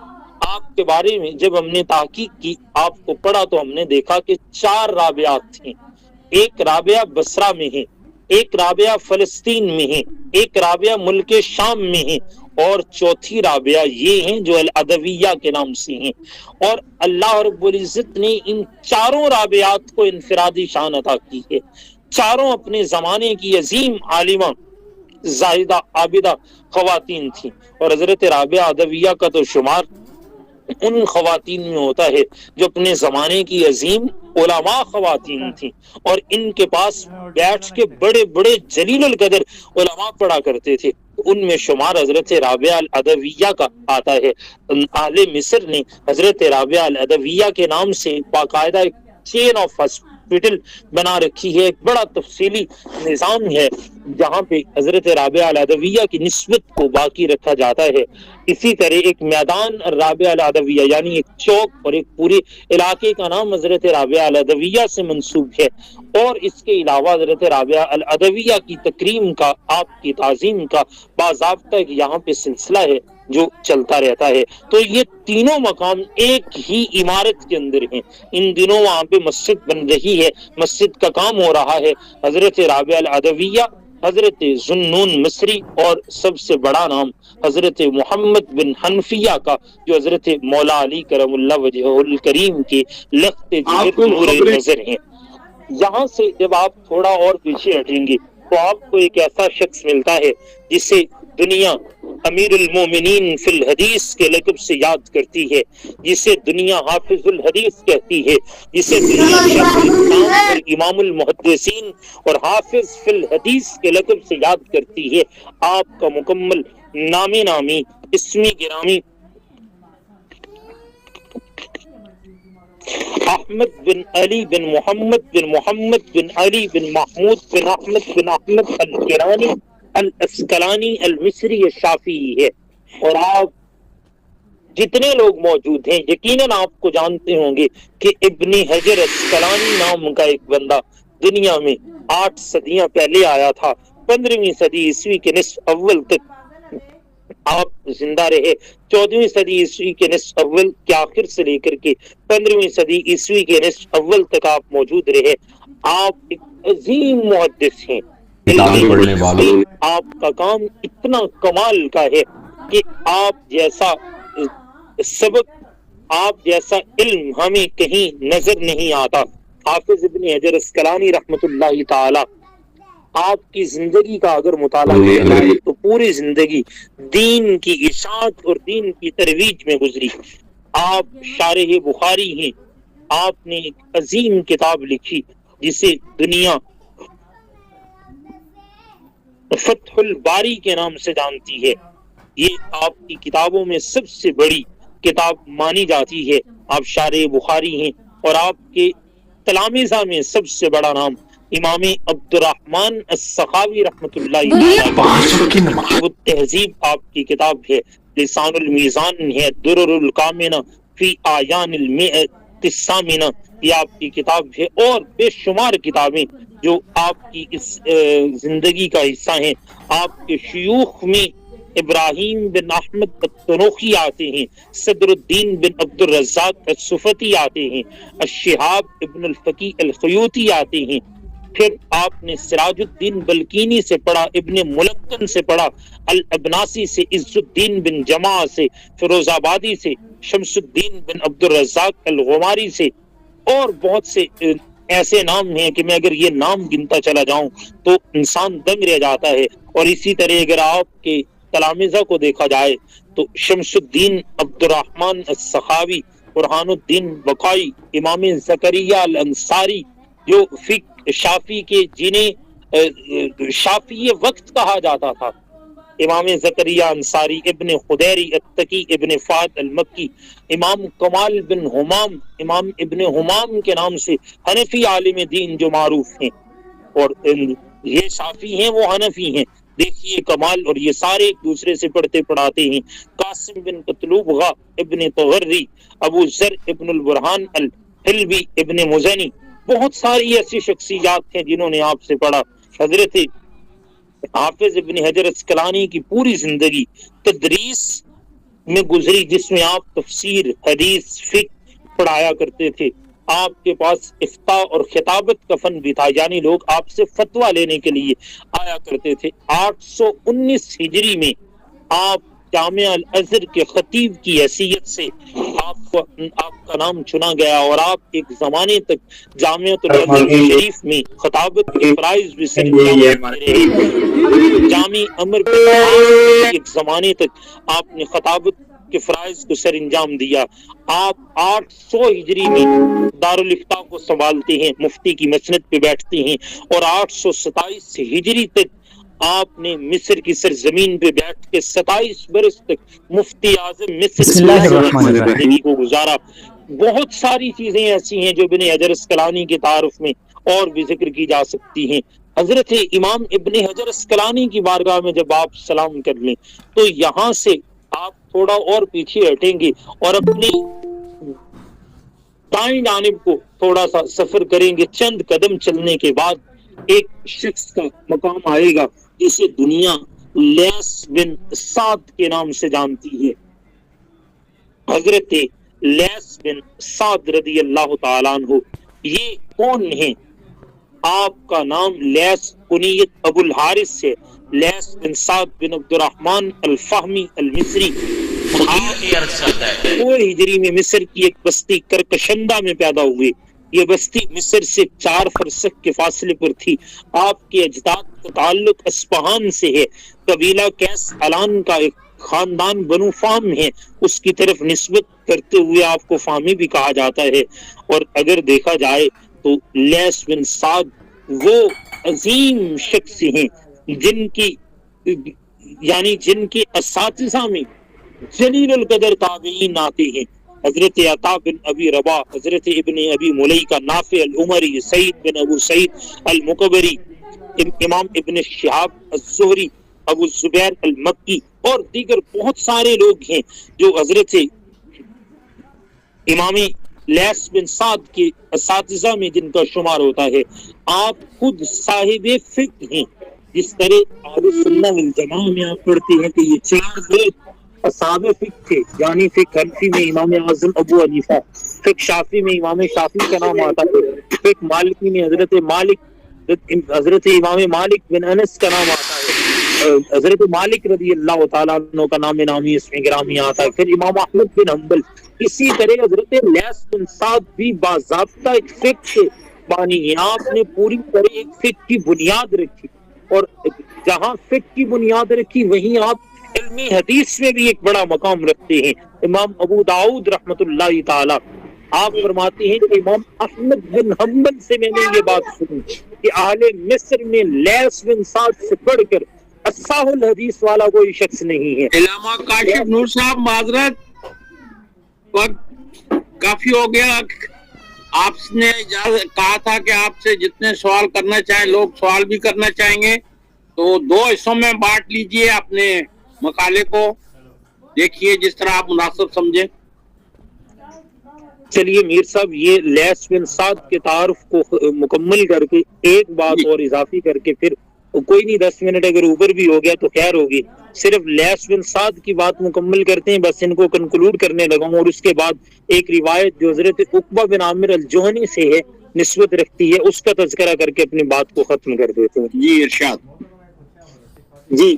آپ کے بارے میں جب ہم نے تحقیق کی، آپ کو پڑھا، تو ہم نے دیکھا کہ 4 رابعات تھیں۔ ایک رابعہ بصرہ میں ہے، ایک رابعہ فلسطین میں ہے، ایک رابعہ ملک شام میں ہے، اور چوتھی رابعہ یہ ہیں جو العدویہ کے نام سے ہیں۔ اور اللہ رب العزت نے ان چاروں رابعات کو انفرادی شان عطا کی ہے۔ چاروں اپنے زمانے کی عظیم عالمہ زاہدہ عابدہ خواتین تھیں، اور حضرت رابعہ ادویہ کا تو شمار ان خواتین میں ہوتا ہے جو اپنے زمانے کی عظیم علماء خواتین تھیں، اور ان کے پاس بیٹھ کے بڑے بڑے جلیل القدر علماء پڑھا کرتے تھے۔ ان میں شمار حضرت رابعہ العدویہ کا آتا ہے۔ اہل مصر نے حضرت رابعہ العدویہ کے نام سے باقاعدہ ایک چین آف ہاسپٹل بنا رکھی ہے، ایک بڑا تفصیلی نظام ہے جہاں پہ حضرت رابعہ العدویہ کی نسبت کو باقی رکھا جاتا ہے۔ اسی طرح ایک میدان رابعہ العدویہ، یعنی ایک چوک اور ایک پورے علاقے کا نام حضرت رابعہ العدویہ سے منسوب ہے۔ اور اس کے علاوہ حضرت رابعہ العدویہ کی تکریم کا، آپ کی تعظیم کا باضابطہ یہاں پہ سلسلہ ہے جو چلتا رہتا ہے۔ تو یہ تینوں مقام ایک ہی عمارت کے اندر ہیں۔ ان دنوں وہاں پہ مسجد بن رہی ہے، مسجد کا کام ہو رہا ہے۔ حضرت رابعہ العدویہ، حضرت ذوالنون مصری، اور سب سے بڑا نام حضرت محمد بن حنفیہ کا، جو حضرت مولا علی کرم اللہ وجہہ الکریم کے لخت جگر نور نظر ہیں۔ یہاں سے جب آپ تھوڑا اور پیچھے ہٹیں گے تو آپ کو ایک ایسا شخص ملتا ہے جسے دنیا امیر المومنین فی الحدیث کے لقب سے یاد کرتی ہے، جسے دنیا حافظ الحدیث کہتی ہے، جسے دنیا شیخ الاسلام اور امام المحدثین اور حافظ فی الحدیث کے لقب سے یاد کرتی ہے۔ آپ کا مکمل نامی نامی اسمی گرامی احمد بن علی بن محمد بن محمد بن علی بن محمود بن احمد بن احمد الکرانی الاسقلانی المصری الشافعی ہے۔ اور آپ جتنے لوگ موجود ہیں یقیناً آپ کو جانتے ہوں گے کہ ابن حجر اسقلانی نام کا ایک بندہ دنیا میں 8 صدیاں پہلے آیا تھا۔ 15ویں صدی عیسوی کے نصف اول تک آپ زندہ رہے۔ 14ویں صدی عیسوی کے نصف اول کے آخر سے لے کر کے 15ویں صدی عیسوی کے نصف اول تک آپ موجود رہے۔ آپ ایک عظیم محدث ہیں۔ آپ کا کام اتنا کمال کا ہے کہ آپ جیسا سبق، آپ جیسا علم ہمیں کہیں نظر نہیں آتا۔ حافظ ابن حجر اسقلانی رحمت اللہ تعالی، آپ کی زندگی کا اگر مطالعہ کیا جائے تو پوری زندگی دین کی اشاعت اور دین کی ترویج میں گزری۔ آپ شارح بخاری ہیں۔ آپ نے ایک عظیم کتاب لکھی جسے دنیا فتح الباری کے نام سے جانتی ہے۔ یہ آپ کی کتابوں میں سب سے بڑی کتاب مانی جاتی ہے۔ آپ شارح بخاری ہیں، اور آپ کے تلامذہ میں سب سے بڑا نام امام عبد الرحمن السخاوی رحمت اللہ علیہ تہذیب آپ کی کتاب ہے۔ لسان المیزان ہے، درر الکامنہ فی آیان المئۃ الثامنہ یہ آپ کی کتاب ہے، اور بے شمار کتابیں جو آپ کی اس زندگی کا حصہ ہیں۔ آپ کے شیوخ میں ابراہیم بن احمد التنوخی آتے ہیں، صدر الدین بن عبد الرزاق الصفتی آتے ہیں، الشہاب ابن الفقی الخیوطی آتے ہیں، پھر آپ نے سراج الدین بلکینی سے پڑھا، ابن ملکن سے پڑھا، الابناسی سے، عز الدین بن جماع سے، فیروز آبادی سے، شمس الدین بن عبد الرزاق الغماری سے، اور بہت سے ایسے نام ہیں کہ میں اگر یہ نام گنتا چلا جاؤں تو انسان دنگ رہ جاتا ہے۔ اور اسی طرح اگر آپ کے تلامذہ کو دیکھا جائے تو شمس الدین عبد الرحمن السخاوی، برہان الدین بقائی، امام زکریا الانصاری جو فقہ شافی کے جنہیں شافی وقت کہا جاتا تھا، امام زکریا انصاری، ابن خدیری التقی، ابن فہد المکی، امام کمال بن حمام، امام ابن حمام کے نام سے حنفی عالم دین جو معروف ہیں، اور یہ شافی ہیں وہ حنفی ہیں، دیکھیے کمال، اور یہ سارے ایک دوسرے سے پڑھتے پڑھاتے ہیں۔ قاسم بن قتلوبغہ ابن طغری، ابو ذر ابن البرہان الحلبی ابن مزنی، بہت ساری ایسی شخصیات ہیں جنہوں نے آپ سے پڑھا۔ حضرت حافظ ابن حجر اسقلانی کی پوری زندگی تدریس میں گزری، جس میں آپ تفسیر، حدیث، فقہ پڑھایا کرتے تھے۔ آپ کے پاس افتاء اور خطابت کا فن بھی تھا، یعنی لوگ آپ سے فتویٰ لینے کے لیے آیا کرتے تھے۔ 819 ہجری میں آپ جامعہ الازہر کے خطیب کی حیثیت سے آپ کا نام چنا گیا، اور آپ ایک زمانے تک جامعۃ الازہر شریف میں خطابت کے فرائض بھی سر انجام دیتے رہے۔ جامع امر ایک زمانے تک آپ نے خطابت کے فرائض کو سر انجام دیا۔ آپ 800 ہجری میں دارالفتاء کو سنبھالتے ہیں، مفتی کی مسند پہ بیٹھتے ہیں، اور 827 ہجری تک آپ نے مصر کی سرزمین پہ بیٹھ کے 27 برس تک مفتی اعظم مصر کو گزارا۔ بہت ساری چیزیں ایسی ہیں جو ابن حجر اسقلانی کے تعارف میں اور بھی ذکر کی جا سکتی ہیں۔ حضرت امام ابن حجر اسقلانی کی بارگاہ میں جب آپ سلام کر لیں تو یہاں سے آپ تھوڑا اور پیچھے ہٹیں گے اور اپنی دائیں جانب کو تھوڑا سا سفر کریں گے، چند قدم چلنے کے بعد ایک شخص کا مقام آئے گا جسے دنیا لیس بن سعد کے نام سے جانتی ہے۔ حضرت لیس بن سعد رضی اللہ تعالیٰ عنہ، یہ کون ہیں؟ آپ کا نام لیس کنیت ابو الحارث سے، لیس بن سعد بن عبد الرحمن الفہمی المصری، ہجری میں مصر کی ایک بستی کرکشندہ میں پیدا ہوئے۔ یہ بستی مصر سے 4 فرسخ کے فاصلے پر تھی۔ آپ کے اجداد کا تعلق اسپہان سے ہے۔ قبیلہ کیس علان کا ایک خاندان بنو فام ہے، اس کی طرف نسبت کرتے ہوئے آپ کو فامی بھی کہا جاتا ہے۔ اور اگر دیکھا جائے تو لیس بن سعد وہ عظیم شخص ہیں جن کے اساتذہ میں جلیل القدر تابعین آتے ہیں۔ حضرت عطا بن ابی رباح، حضرت ابن ابی ملیکہ، نافع العمری، سعید بن ابو سعید المقبری، امام ابن شہاب الزہری، ابو زبیر المکی، اور دیگر بہت سارے لوگ ہیں جو حضرت امام لیس بن سعد کے اساتذہ میں جن کا شمار ہوتا ہے۔ آپ خود صاحب فقہ ہیں، جس طرح اہل سنت والجماعہ میں آپ پڑھتے ہیں کہ یہ 4 لوگ اصحاب فقہ تھے، یعنی فقہ حنفی میں امام اعظم ابو حنیفہ، فقہ شافی میں امام شافی کا نام آتا ہے، فقہ مالکی میں حضرت امام مالک بن انس کا نام آتا ہے، حضرت مالک رضی اللہ تعالیٰ عنہ کا نام نامی اس میں گرامی آتا ہے، پھر امام احمد بن حنبل۔ اسی طرح حضرت لیس بن سعد بھی باضابطہ ایک فقہ کے بانی ہیں۔ آپ نے پوری طرح ایک فقہ کی بنیاد رکھی، اور جہاں فقہ کی بنیاد رکھی وہیں آپ علم حدیث میں بھی ایک بڑا مقام رکھتے ہیں۔ امام ابو داؤد رحمۃ اللہ تعالی آپ فرماتے ہیں کہ امام احمد بن حنبل سے میں نے یہ بات سنی کہ اہل مصر میں لیس بن سعد سے بڑھ کر اصح الحدیث والا کوئی شخص نہیں ہے۔ علامہ کاشف نور صاحب معذرت، وقت کافی ہو گیا۔ آپ نے کہا تھا کہ آپ سے جتنے سوال کرنا چاہیں لوگ سوال بھی کرنا چاہیں گے، تو 2 حصوں میں بانٹ لیجئے اپنے مقالے کو، دیکھیے جس طرح آپ مناسب سمجھیں۔ چلیے میر صاحب، یہ لیس بن سعد کے تعارف کو مکمل کر کے ایک بات اور اضافی کر کے پھر کوئی نہیں 10 منٹ اگر اوپر بھی ہو گیا تو خیر ہوگی، صرف لیس بن سعد کی بات مکمل کرتے ہیں، بس ان کو کنکلوڈ کرنے لگا ہوں۔ اور اس کے بعد ایک روایت جو حضرت عقبہ بن عامر الجہنی سے ہے نسبت رکھتی ہے اس کا تذکرہ کر کے اپنی بات کو ختم کر دیتے ہیں۔ جی ارشاد۔ جی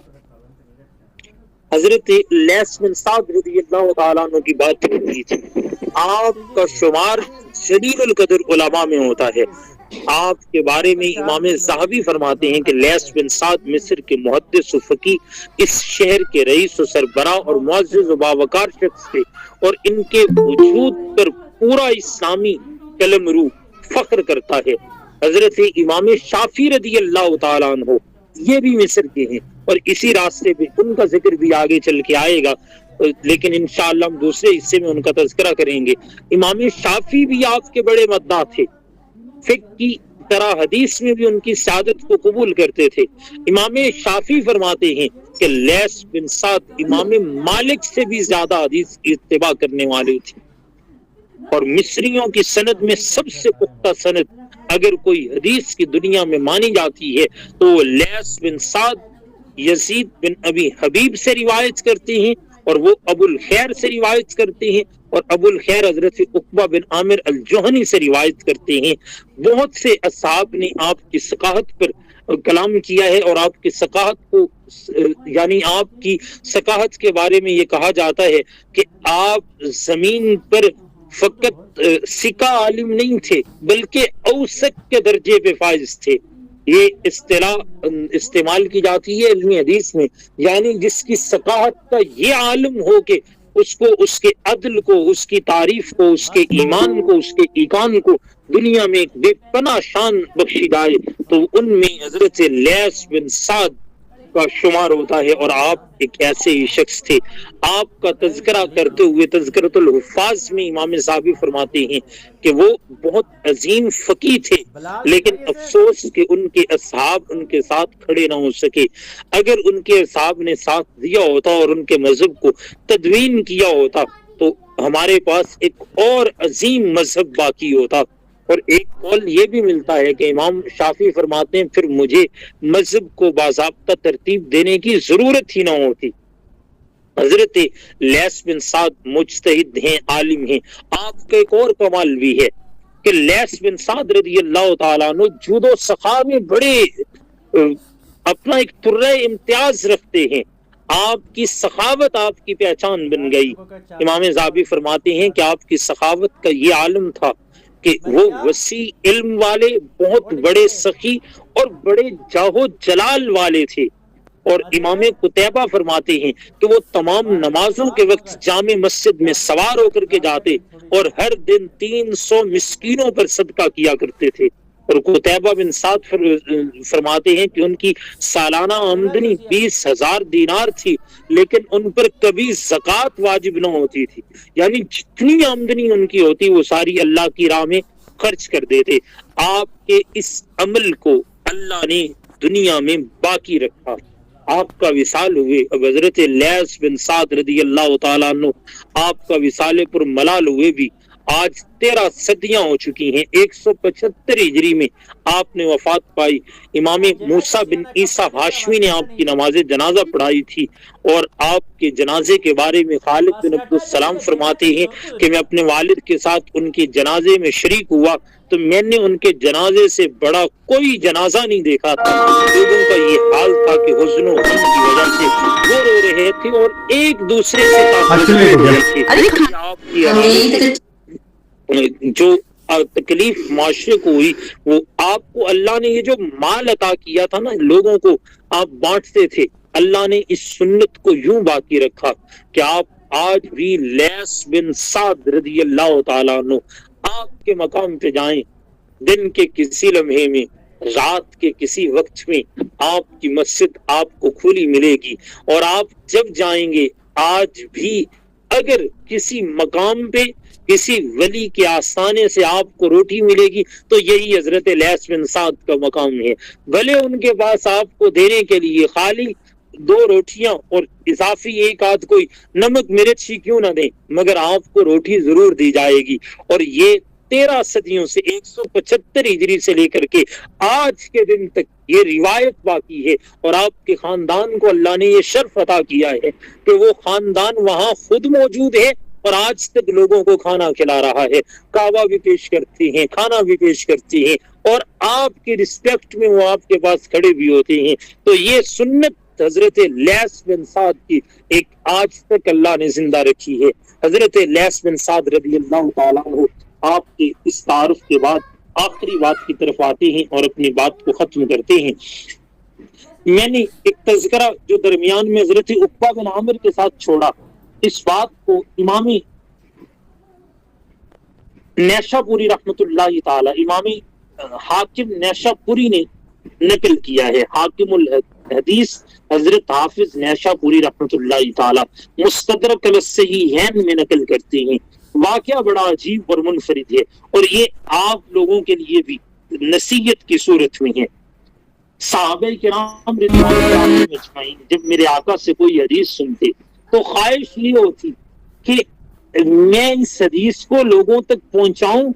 حضرت لیث بن سعد رضی اللہ تعالیٰ عنہ کی بات ہو رہی تھی۔ آپ کا شمار جلیل القدر علماء میں ہوتا ہے۔ آپ کے بارے میں امام ذہبی فرماتے ہیں کہ لیث بن سعد مصر کے محدث و فقی، اس شہر کے رئیس و سربراہ اور معزز و باوقار شخص تھے، اور ان کے وجود پر پورا اسلامی قلمرو فخر کرتا ہے۔ حضرت امام شافعی رضی اللہ تعالیٰ عنہ یہ بھی مصر کے ہیں، اور اسی راستے پہ ان کا ذکر بھی آگے چل کے آئے گا، لیکن انشاءاللہ ہم دوسرے حصے میں ان کا تذکرہ کریں گے۔ امام شافعی بھی آپ کے بڑے مداح تھے، فقہ کی طرح حدیث میں بھی ان کی سعادت کو قبول کرتے تھے۔ امام شافعی فرماتے ہیں کہ لیث بن سعد امام مالک سے بھی زیادہ حدیث کی اتباع کرنے والے تھے، اور مصریوں کی سند میں سب سے پختہ سند اگر کوئی حدیث کی دنیا میں مانی جاتی ہے تو وہ لیث بن سعد یزید بن ابی حبیب سے روایت کرتے ہیں، اور وہ ابو الخیر سے روایت کرتے ہیں، اور ابو الخیر حضرت عقبہ بن عامر الجوہنی سے روایت کرتے ہیں۔ بہت سے اصحاب نے آپ کی ثقافت پر کلام کیا ہے، اور آپ کی ثقافت کو یعنی آپ کی ثقافت کے بارے میں یہ کہا جاتا ہے کہ آپ زمین پر فقط سکہ عالم نہیں تھے بلکہ اوسط کے درجے پہ فائز تھے۔ یہ اصطلاح استعمال کی جاتی ہے علمی حدیث میں، یعنی جس کی ثقافت کا یہ عالم ہو کہ اس کو اس کے عدل کو، اس کی تعریف کو، اس کے ایمان کو، اس کے ایقان کو دنیا میں ایک بے پناہ شان بخشی جائے، تو ان میں حضرت لیث بن سعد کا شمار ہوتا ہے، اور آپ ایک ایسے ہی شخص تھے۔ آپ کا تذکرہ کرتے ہوئے تذکرۃ الحفاظ میں امام ذہبی فرماتے ہیں کہ وہ بہت عظیم فقی تھے، لیکن افسوس کہ ان کے اصحاب ان کے ساتھ کھڑے نہ ہو سکے۔ اگر ان کے اصحاب نے ساتھ دیا ہوتا اور ان کے مذہب کو تدوین کیا ہوتا تو ہمارے پاس ایک اور عظیم مذہب باقی ہوتا۔ اور ایک قول یہ بھی ملتا ہے کہ امام شافعی فرماتے ہیں پھر مجھے مذہب کو باضابطہ ترتیب دینے کی ضرورت ہی نہ ہوتی۔ حضرت لیث بن سعد مجتہد ہیں، عالم ہیں۔ آپ کا ایک اور کمال بھی ہے کہ لیث بن سعد رضی اللہ تعالیٰ عنہ جود و سخا میں بڑے اپنا ایک ترہ امتیاز رکھتے ہیں۔ آپ کی سخاوت آپ کی پہچان بن گئی۔ امام ذہبی فرماتے ہیں کہ آپ کی سخاوت کا یہ عالم تھا کہ وہ وسیع علم والے، بہت بڑے سخی اور بڑے جاہو جلال والے تھے۔ اور امام قتیبہ فرماتے ہیں کہ وہ تمام نمازوں کے وقت جامع مسجد میں سوار ہو کر کے جاتے اور ہر دن 300 مسکینوں پر صدقہ کیا کرتے تھے۔ اور قتیبہ بن سعد فرماتے ہیں کہ ان کی سالانہ آمدنی 20,000 دینار تھی، لیکن ان پر کبھی زکوٰۃ واجب نہ ہوتی تھی، یعنی جتنی آمدنی ان کی ہوتی وہ ساری اللہ کی راہ میں خرچ کر دیتے۔ آپ کے اس عمل کو اللہ نے دنیا میں باقی رکھا۔ آپ کا وصال ہوئے، اب حضرت لیث بن سعد رضی اللہ تعالیٰ عنہ آپ کا وصال پر ملال ہوئے بھی آج 13 صدیاں ہو چکی ہیں۔ 175 ہجری میں آپ نے وفات پائی۔ امام موسیٰ بن عیسیٰ ہاشمی نے آپ کی نماز جنازہ پڑھائی تھی، اور آپ کے جنازے کے بارے میں خالد بن عبد السلام فرماتے ہیں کہ میں اپنے والد کے ساتھ ان کے جنازے میں شریک ہوا تو میں نے ان کے جنازے سے بڑا کوئی جنازہ نہیں دیکھا تھا۔ لوگوں کا یہ حال تھا کہ حزن و غم کی وجہ سے وہ رو رہے تھے اور ایک دوسرے سے آپ کی جو تکلیف معاشرے کو ہوئی، وہ آپ کو اللہ نے یہ جو مال عطا کیا تھا نا، لوگوں کو آپ بانٹتے تھے، اللہ نے اس سنت کو یوں باقی رکھا کہ آپ آج بھی لیث بن سعد رضی اللہ تعالیٰ عنہ آپ کے مقام پہ جائیں، دن کے کسی لمحے میں، رات کے کسی وقت میں آپ کی مسجد آپ کو کھلی ملے گی، اور آپ جب جائیں گے آج بھی اگر کسی مقام پہ کسی ولی کے آستانے سے آپ کو روٹی ملے گی تو یہی حضرت لیث بن سعد کا مقام ہے۔ بھلے ان کے پاس آپ کو دینے کے لیے خالی 2 روٹیاں اور اضافی ایک آدھ کوئی نمک مرچ ہی کیوں نہ دیں، مگر آپ کو روٹی ضرور دی جائے گی۔ اور یہ 13 صدیوں سے 175 ہجری سے لے کر کے آج کے دن تک یہ روایت باقی ہے، اور آپ کے خاندان کو اللہ نے یہ شرف عطا کیا ہے کہ وہ خاندان وہاں خود موجود ہے اور آج تک لوگوں کو کھانا کھلا رہا ہے، کعبہ بھی پیش کرتی ہیں، کھانا بھی پیش کرتی ہیں، اور آپ کی رسپیکٹ میں وہ آپ کے پاس کھڑے بھی ہوتے ہیں۔ تو یہ سنت حضرت لیث بن سعد کی ایک آج تک اللہ نے زندہ رکھی ہے۔ حضرت لیث بن سعد رضی اللہ تعالیٰ عنہ آپ کے اس تعارف کے بعد آخری بات کی طرف آتے ہیں اور اپنی بات کو ختم کرتے ہیں۔ میں نے ایک تذکرہ جو درمیان میں حضرت عقبہ بن عامر کے ساتھ چھوڑا، اس بات کو امام نیشا پوری رحمت اللہ تعالی، امام حاکم نیشا پوری نے نقل کیا ہے، حاکم الحدیث حضرت حافظ نیشا پوری رحمت اللہ تعالی مستدرک الصحیحین میں نقل کرتے ہیں۔ واقعہ بڑا عجیب اور منفرد ہے، اور یہ آپ لوگوں کے لیے بھی نصیحت کی صورت میں ہے۔ صحابہ کرام رضوان اللہ اجمعین جب میرے آقا سے کوئی حدیث سنتے تو خواہش یہ ہوتی کہ میں اس حدیث کو لوگوں تک پہنچاؤں،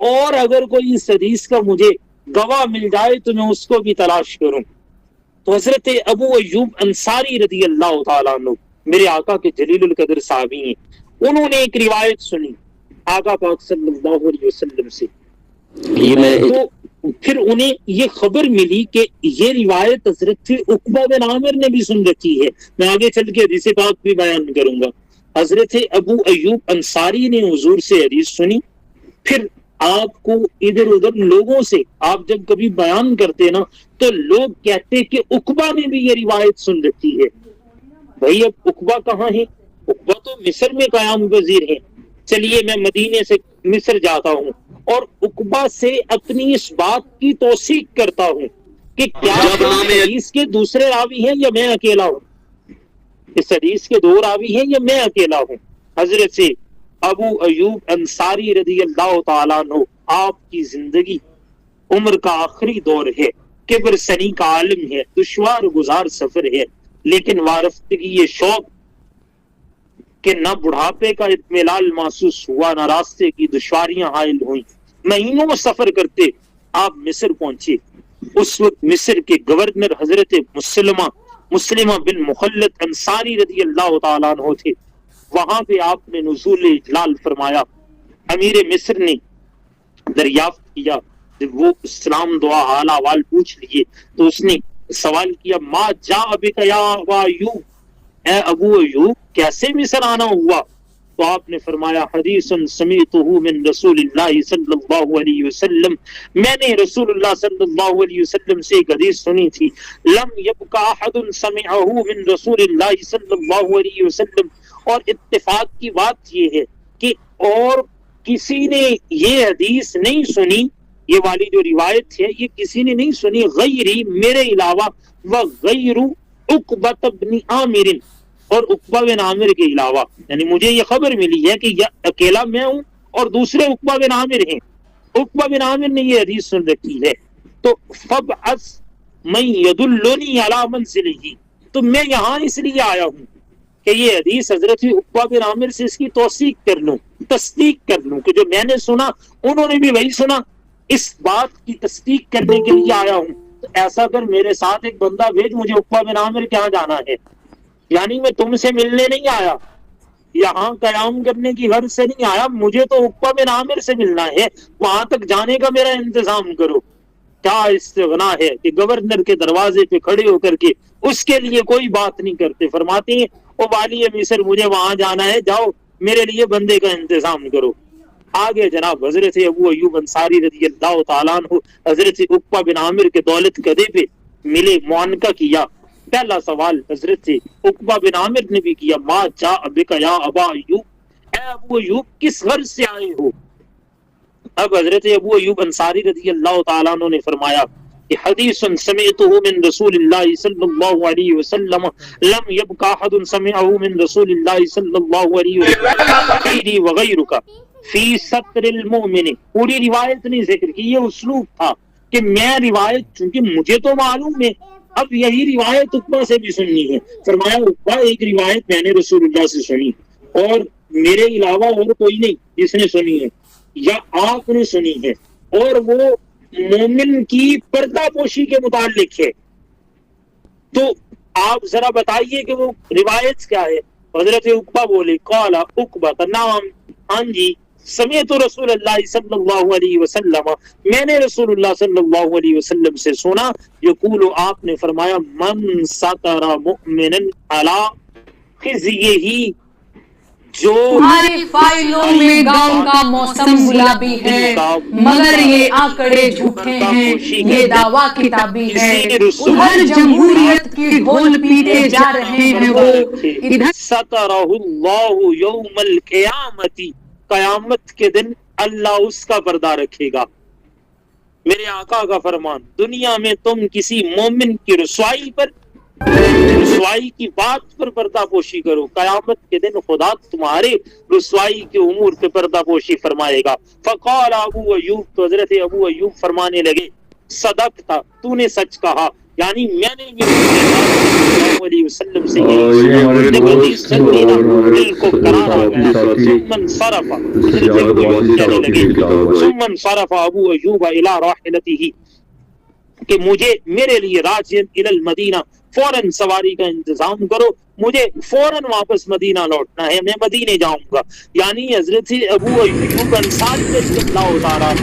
اور اگر کوئی اس حدیث کا مجھے گواہ مل جائے تو میں اس کو بھی تلاش کروں۔ تو حضرت ابو ایوب انصاری رضی اللہ تعالیٰ عنہ میرے آقا کے جلیل القدر صحابی ہیں، انہوں نے ایک روایت سنی آقا پاک صلی اللہ علیہ وسلم سے، تو پھر انہیں یہ خبر ملی کہ یہ روایت حضرت عقبہ بن عامر نے بھی سن رکھی ہے۔ میں آگے چل کے حدیث پاک بھی بیان کروں گا۔ حضرت ابو ایوب انصاری نے حضور سے حدیث سنی، پھر آپ کو ادھر ادھر لوگوں سے آپ جب کبھی بیان کرتے نا تو لوگ کہتے کہ عقبہ نے بھی یہ روایت سن رکھی ہے۔ بھائی اب عقبہ کہاں ہے؟ عقبہ تو مصر میں قیام پذیر ہے۔ چلیے میں مدینے سے مصر جاتا ہوں اور عقبہ سے اپنی اس بات کی توثیق کرتا ہوں کہ کیا حدیث کے دوسرے راوی ہیں یا میں اکیلا ہوں، اس حدیث کے دو راوی ہیں یا میں اکیلا ہوں۔ حضرت سے ابو ایوب انصاری رضی اللہ تعالیٰ عنہ آپ کی زندگی عمر کا آخری دور ہے، کبر سنی کا عالم ہے، دشوار گزار سفر ہے، لیکن وارفتگی یہ شوق کہ نہ بڑھاپے کا اطمینان محسوس ہوا، نہ راستے کی دشواریاں حائل ہوئیں۔ مہینوں سفر کرتے آپ مصر پہنچے۔ اس وقت مصر کے گورنر حضرت مسلمہ بن مخلد انصاری رضی اللہ تعالیٰ عنہ تھے۔ وہاں پہ آپ نے نزول اجلال فرمایا۔ امیر مصر نے دریافت کیا، جب وہ اسلام دعا حال احوال پوچھ لیے تو اس نے سوال کیا، ما جاء بک یا ابا ایوب، اے ابو ایوب کیسے مصر آنا ہوا؟ تو آپ نے فرمایا، حدیث سمعتہ من رسول اللہ صلی اللہ علیہ وسلم، میں نے رسول اللہ صلی اللہ علیہ وسلم سے ایک حدیث سنی تھی، لم یبقى احد سمعہ من رسول اللہ صلی اللہ علیہ وسلم، اور اتفاق کی بات یہ ہے کہ اور کسی نے یہ حدیث نہیں سنی، یہ والی جو روایت ہے یہ کسی نے نہیں سنی غیری میرے علاوہ، وغیر عقبہ بن عامر، اور عقبہ بن عامر کے علاوہ، یعنی مجھے یہ خبر ملی ہے کہ یہ اکیلا میں ہوں اور دوسرے عقبہ بن عامر ہیں، عقبہ بن عامر نے یہ حدیث سن رکھی ہے۔ تو فبعث من یدلنی علی منزلہ، تو میں یہاں اس لیے آیا ہوں کہ یہ حدیث حضرت عقبہ بن عامر سے اس کی توثیق کر لوں، تصدیق کر لوں کہ جو میں نے سنا انہوں نے بھی وہی سنا، اس بات کی تصدیق کرنے کے لیے آیا ہوں۔ تو ایسا کر میرے ساتھ ایک بندہ بھیج، مجھے عقبہ بن عامر کہاں جانا ہے، یعنی میں تم سے ملنے نہیں آیا، یہاں قیام کرنے کی غرض سے نہیں آیا، مجھے تو عقبہ بن عامر سے ملنا ہے، وہاں تک جانے کا میرا انتظام کرو۔ کیا استغنا ہے کہ گورنر کے دروازے پہ کھڑے ہو کر کے اس کے لیے کوئی بات نہیں کرتے، فرماتے ہیں او والی مصر مجھے وہاں جانا ہے، جاؤ میرے لیے بندے کا انتظام کرو۔ آگے جناب حضرت ابو ایوب انصاری رضی اللہ تعالیٰ عنہ حضرت عقبہ بن عامر کے دولت قدے پہ ملے، معانقہ کیا۔ پہلا سوال حضرت عقبہ بن عامر نے بھی کیا، ما جاء بک یا ابا ایوب، اے ابو ایوب کس غرض سے آئے ہو؟ اب حضرت ابو ایوب انصاری رضی اللہ تعالیٰ عنہ نے فرمایا کہ حدیث سمعتہ من رسول اللہ صلی اللہ علیہ وسلم لم یبق احد سمعہ من رسول اللہ صلی اللہ علیہ وسلم وغیرک فی ستر المؤمن۔ پوری روایت نہیں ذکر کی، یہ اسلوب تھا کہ میں روایت، چونکہ مجھے تو معلوم ہے، اب یہی روایت عقبہ سے بھی سننی ہے۔ فرمایا عقبہ ایک روایت میں نے رسول اللہ سے سنی اور میرے علاوہ اور کوئی نہیں جس نے سنی ہے یا آپ نے سنی ہے، اور وہ مومن کی پردہ پوشی کے متعلق ہے۔ تو آپ ذرا بتائیے کہ وہ روایت کیا ہے؟ حضرت عقبہ بولے قال عقبہ نام، ہاں جی، سمعت رسول اللہ صلی اللہ علیہ وسلم، میں نے رسول اللہ صلی اللہ علیہ وسلم سے سنا، یقول، آپ نے فرمایا، من ستر مؤمنا علی خزیہ، جو تمہاری فائلوں میں گاؤں کا موسم گلابی ہے، مگر یہ آنکڑے جھوٹے ہیں، یہ دعویٰ کتابی ہے، ادھر جمہوریت کی ڈھول پیٹے جا رہے ہیں وہ، ادھر سترہ اللہ یوم القیامت، قیامت کے دن اللہ اس کا پردہ رکھے گا۔ میرے آقا کا فرمان، دنیا میں تم کسی مومن کی رسوائی پر، رسوائی کی بات پر پردہ پوشی کرو، قیامت کے دن خدا تمہارے رسوائی کے امور پہ پردہ پوشی فرمائے گا۔ فقال ابو ایوب، تو حضرت ابو ایوب فرمانے لگے، صدقتا، تو نے سچ کہا، یعنی میں نے بھی صلی اللہ علیہ وسلم سے یہی سنا، جب حدیث چلتی نا دل کو قرار آ گیا۔ ثم انصرف، حضرت ابو ایوب کہنے لگے، ثم انصرف ابو ایوب الی راحلتہ، کہ مجھے، میرے لیے، راجعن الی المدینہ، فوراً سواری کا انتظام کرو، مجھے فوراً واپس مدینہ لوٹنا ہے، میں مدینے جاؤں گا۔ یعنی حضرت ابو ایوب انصاری رضی اللہ تعالیٰ